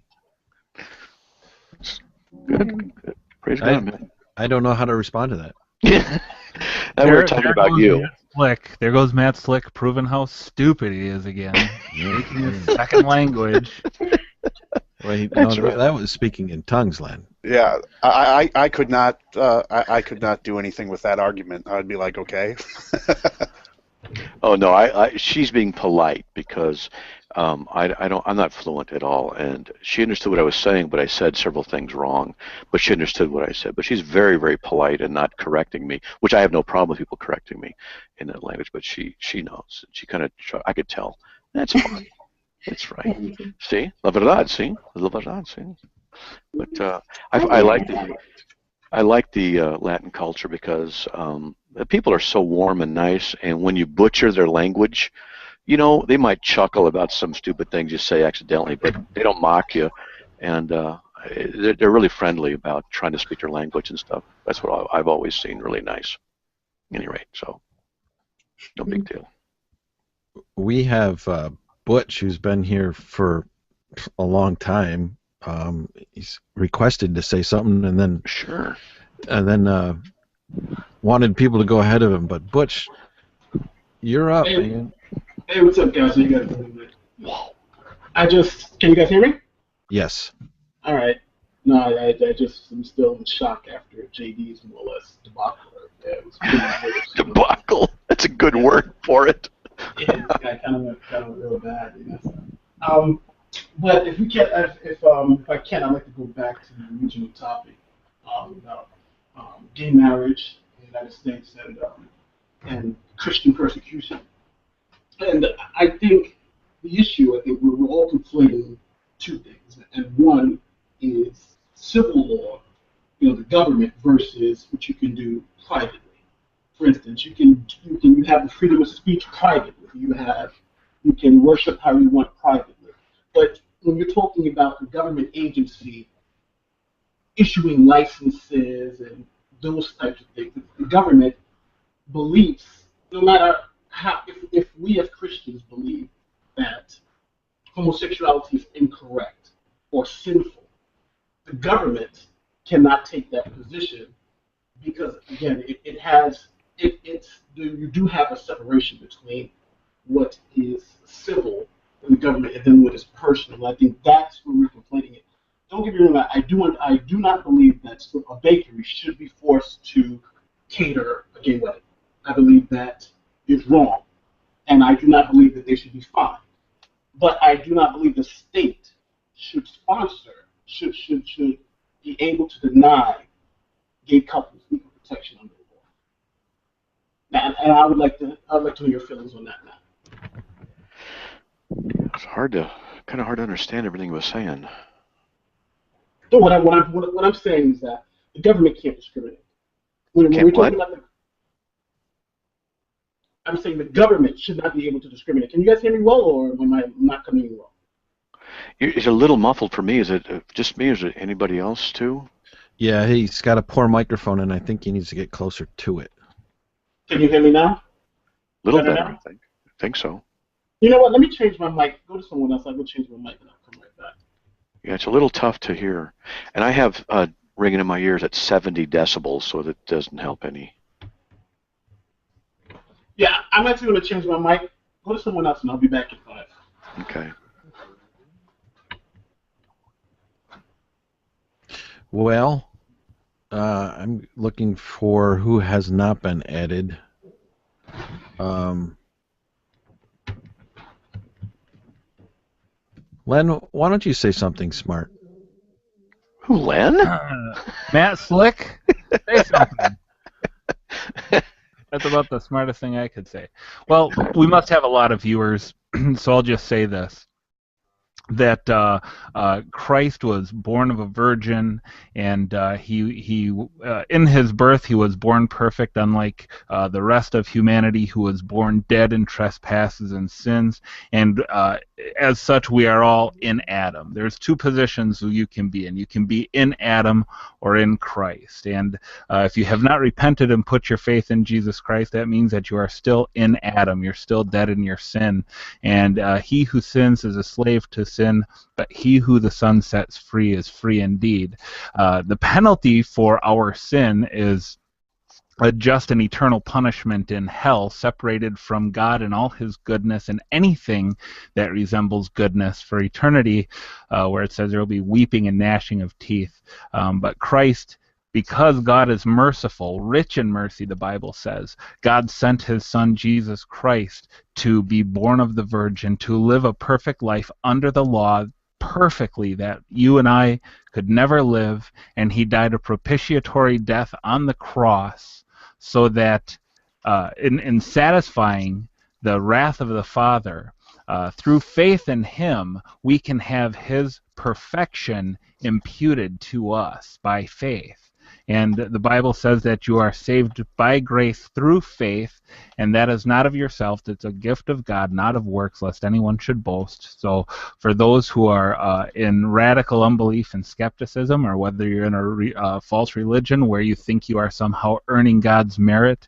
Good. Praise God, man. I don't know how to respond to that. Now we're talking about you. Slick. There goes Matt Slick proving how stupid he is again. Making his second language. Well, that was speaking in tongues, Len. Yeah, I could not I could not do anything with that argument. I'd be like, okay. Oh no, she's being polite because I'm not fluent at all, and she understood what I was saying, but I said several things wrong. But she understood what I said. But she's very, very polite and not correcting me, which I have no problem with people correcting me in that language. But she knows. She kind of, I could tell. That's fine. That's right. See, la verdad. See, la verdad. See. But I like the Latin culture because the people are so warm and nice, and when you butcher their language, they might chuckle about some stupid things you say accidentally, but they don't mock you, and they're really friendly about trying to speak their language and stuff. That's what I've always seen really nice. At any rate, so no big deal. We have Butch, who's been here for a long time. He's requested to say something, and then sure, and then wanted people to go ahead of him. But Butch, you're up, man. Hey, what's up, guys? How you guys doing? Can you guys hear me? Yes. All right. No, I'm still in shock after JD's more or less debacle. Yeah, it was pretty debacle. That's a good word for it. Yeah, it kind of went real bad. But if I can, I'd like to go back to the original topic about gay marriage in the United States and and Christian persecution. And I think I think we're all conflating two things. And one is civil law, the government, versus what you can do privately. For instance, you have the freedom of speech privately. You can worship how you want privately. But when you're talking about the government agency issuing licenses and those types of things, the government believes, no matter how, if we as Christians believe that homosexuality is incorrect or sinful, the government cannot take that position because, again, you do have a separation between what is civil in the government and then what is personal. I think that's where we're conflating it. Don't get me wrong. I do not believe that a bakery should be forced to cater a gay wedding. I believe that is wrong, and I do not believe that they should be fined. But I do not believe the state should be able to deny gay couples equal protection under the law. Now, and I would like to know your feelings on that now. It's kind of hard to understand everything he was saying. So what I'm saying is that the government can't discriminate. When we're talking about I'm saying the government should not be able to discriminate. Can you guys hear me well, or am I not coming in well? It's a little muffled for me. Is it just me, or is it anybody else too? Yeah, he's got a poor microphone, and I think he needs to get closer to it. Can you hear me now? A little better, I think. I think so. You know what? Let me change my mic. Go to someone else. I'll go change my mic, and I'll come right back. Yeah, it's a little tough to hear. And I have ringing in my ears at 70 decibels, so that doesn't help any. Yeah, I'm actually going to change my mic. Go to someone else, and I'll be back in 5. Okay. Well, I'm looking for who has not been added. Len, why don't you say something smart? Who, Len? Matt Slick? Say something. That's about the smartest thing I could say. Well, we must have a lot of viewers, so I'll just say this. That Christ was born of a virgin, and he in his birth he was born perfect, unlike the rest of humanity who was born dead in trespasses and sins. And as such, we are all in Adam. There's two positions you can be in. You can be in Adam or in Christ. And if you have not repented and put your faith in Jesus Christ, that means that you are still in Adam. You're still dead in your sin. And he who sins is a slave to sin, but he who the Son sets free is free indeed. The penalty for our sin is just an eternal punishment in hell, separated from God and all his goodness and anything that resembles goodness for eternity, where it says there will be weeping and gnashing of teeth. But Christ, because God is merciful, rich in mercy, the Bible says, God sent his Son Jesus Christ to be born of the Virgin, to live a perfect life under the law, perfectly, that you and I could never live, and he died a propitiatory death on the cross, so that in satisfying the wrath of the Father, through faith in him, we can have his perfection imputed to us by faith. And the Bible says that you are saved by grace through faith, and that is not of yourself. It's a gift of God, not of works, lest anyone should boast. So for those who are in radical unbelief and skepticism, or whether you're in a false religion where you think you are somehow earning God's merit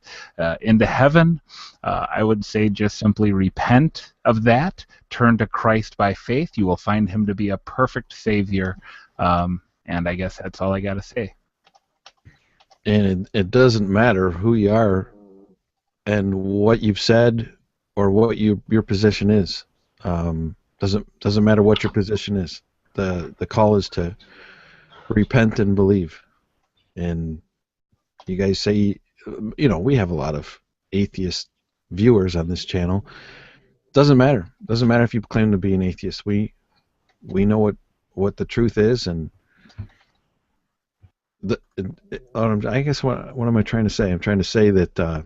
into heaven, I would say just simply repent of that. Turn to Christ by faith. You will find him to be a perfect Savior. And I guess that's all I got to say. And it doesn't matter who you are and what you've said or what your position is. Doesn't matter what your position is. The call is to repent and believe. And you guys say, we have a lot of atheist viewers on this channel. Doesn't matter. Doesn't matter if you claim to be an atheist. We know what the truth is, and I guess what am I trying to say? I'm trying to say that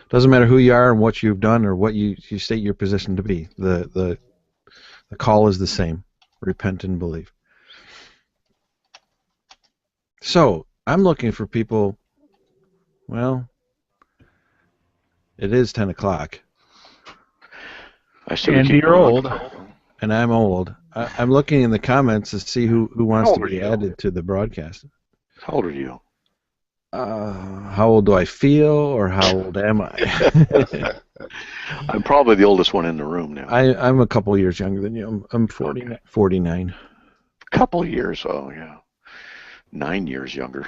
Doesn't matter who you are and what you've done or what you state your position to be. The call is the same. Repent and believe. So I'm looking for people. Well, it is 10 o'clock. And you're old. And I'm old. I'm looking in the comments to see who wants to be added to the broadcast. How old are you? How old do I feel, or how old am I? I'm probably the oldest one in the room now. I'm a couple years younger than you. I'm 49. Couple years, oh yeah. 9 years younger.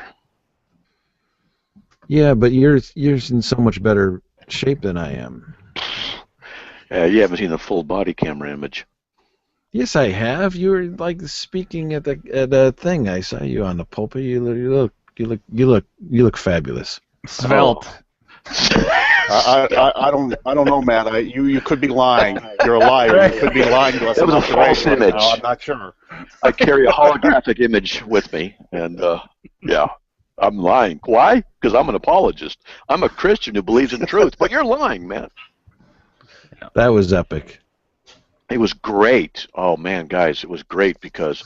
Yeah, but you're in so much better shape than I am. You haven't seen the full body camera image. Yes, I have. You were like speaking at the thing. I saw you on the pulpit. You look fabulous. Svelte. I don't know, Matt. You could be lying. You're a liar. You could be lying to us. That was a false image. Right, I'm not sure. I carry a holographic image with me, and yeah, I'm lying. Why? Because I'm an apologist. I'm a Christian who believes in truth. But you're lying, man. That was epic. It was great. Oh man, guys, it was great because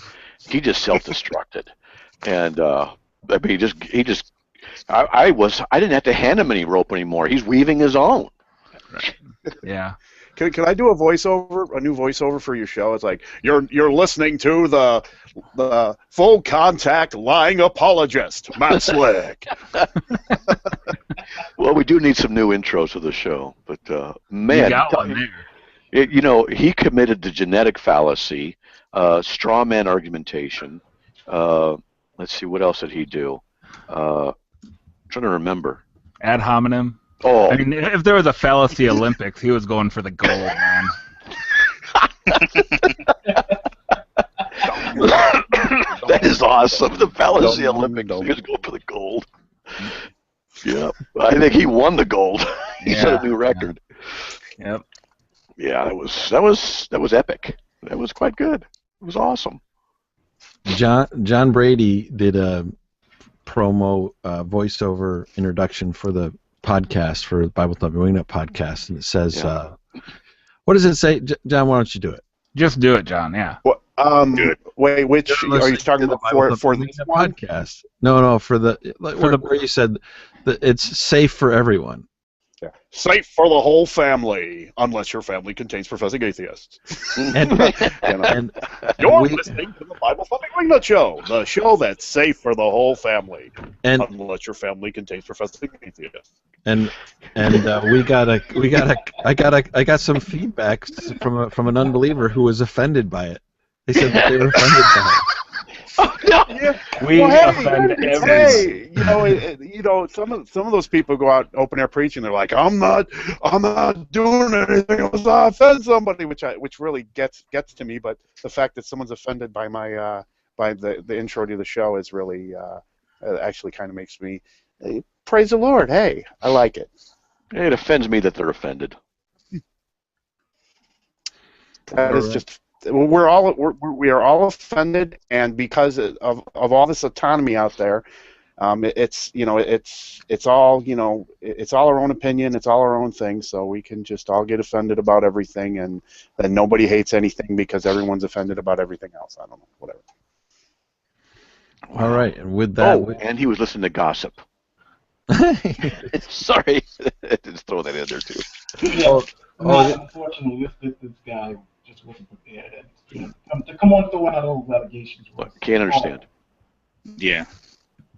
he just self-destructed, and I mean, he just. I didn't have to hand him any rope anymore. He's weaving his own. Right. Yeah. Can I do a new voiceover for your show? It's like you're listening to the full contact lying apologist, Matt Slick. Well, we do need some new intros to the show, but man, You got one there. he committed the genetic fallacy, straw man argumentation. Let's see, what else did he do? I'm trying to remember. Ad hominem. Oh, I mean, if there was a fallacy Olympics, he was going for the gold, man. That is awesome. The fallacy Olympics. He was going for the gold. Yeah, I think he won the gold. He set a new record. Yep. Yeah, that was epic. That was quite good. It was awesome. John Brady did a promo voiceover introduction for the podcast, for the Bible Thumping Wingnut podcast, and it says, what does it say? John, why don't you do it? Just do it, John. Yeah. What, wait, which are you talking about for the podcast? No, for the where you said that it's safe for everyone. Yeah. Safe for the whole family, unless your family contains professing atheists. And You're listening to the Bible Thumping Wingnut Show, the show that's safe for the whole family, unless your family contains professing atheists. And I got some feedback from an unbeliever who was offended by it. They said that they were offended by it. Oh, no. Yeah. We offend everyone. Some of those people go out open air preaching. They're like, I'm not doing anything else to offend somebody, which really gets to me. But the fact that someone's offended by my by the intro to the show is really actually kind of makes me praise the Lord. Hey, I like it. It offends me that they're offended. That is just. We are all offended, and because of all this autonomy out there, it's all it's all our own opinion, it's all our own thing. So we can just all get offended about everything, and then nobody hates anything because everyone's offended about everything else. I don't know, whatever. All right, and with that, and he was listening to gossip. Sorry, just throw that in there too. Unfortunately, this guy just wasn't prepared to come on throwing out those allegations. Can't understand. Yeah.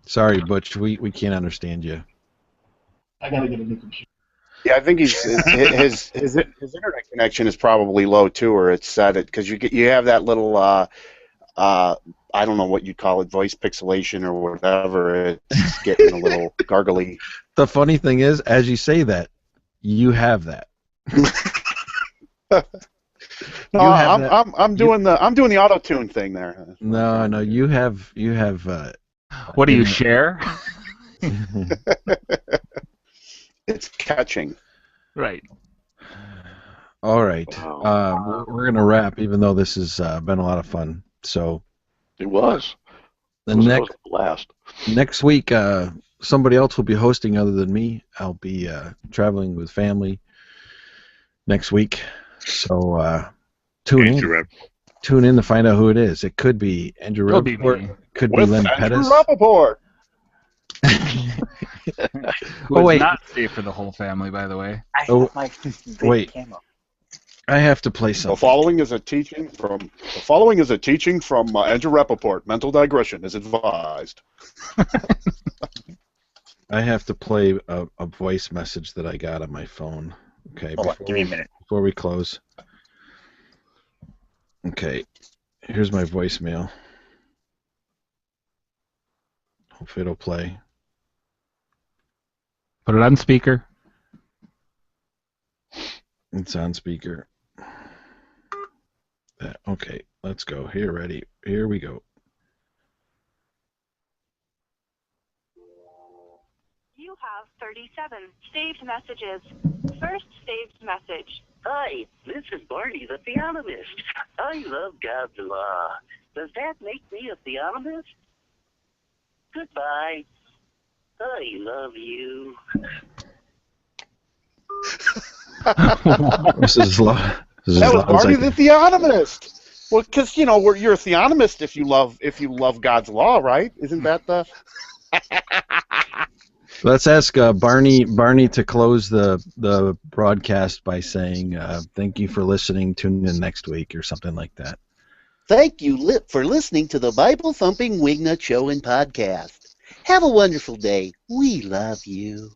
Sorry, Butch, we can't understand you. I gotta get a new computer. Yeah, I think his internet connection is probably low too, or it's set because you have that little I don't know what you'd call it, voice pixelation or whatever. It's getting a little gargly. The funny thing is, as you say that, you have that. No, I'm doing the auto tune thing there. No, you have. What do you share? It's catching. Right. All right. We're gonna wrap, even though this has been a lot of fun. So it was. Next week, somebody else will be hosting other than me. I'll be traveling with family next week, so tune in. Tune in to find out who it is. It could be Andrew It'll be Rappaport. me. Could With be Len Andrew Pettis. Rappaport. Who Oh, is wait. not safe for the whole family, by the way. I Oh, have my big wait. camera. I have to play The something. following is a teaching from Andrew Rappaport. Mental digression is advised. I have to play a voice message that I got on my phone. Okay, Hold on, give me a minute. before we close. Okay, here's my voicemail. Hopefully it'll play. Put it on speaker. It's on speaker. Okay, let's go. Here, ready. Here we go. You have 37 saved messages. First saved message. Hi, this is Barney, the theonomist. I love God's law. Does that make me a theonomist? Goodbye. I love you. This is That was Barney the theonomist. Well, because you're a theonomist if you love God's law, right? Isn't that the? Let's ask Barney to close the broadcast by saying thank you for listening. Tune in next week or something like that. Thank you for listening to the Bible Thumping Wingnut Show and Podcast. Have a wonderful day. We love you.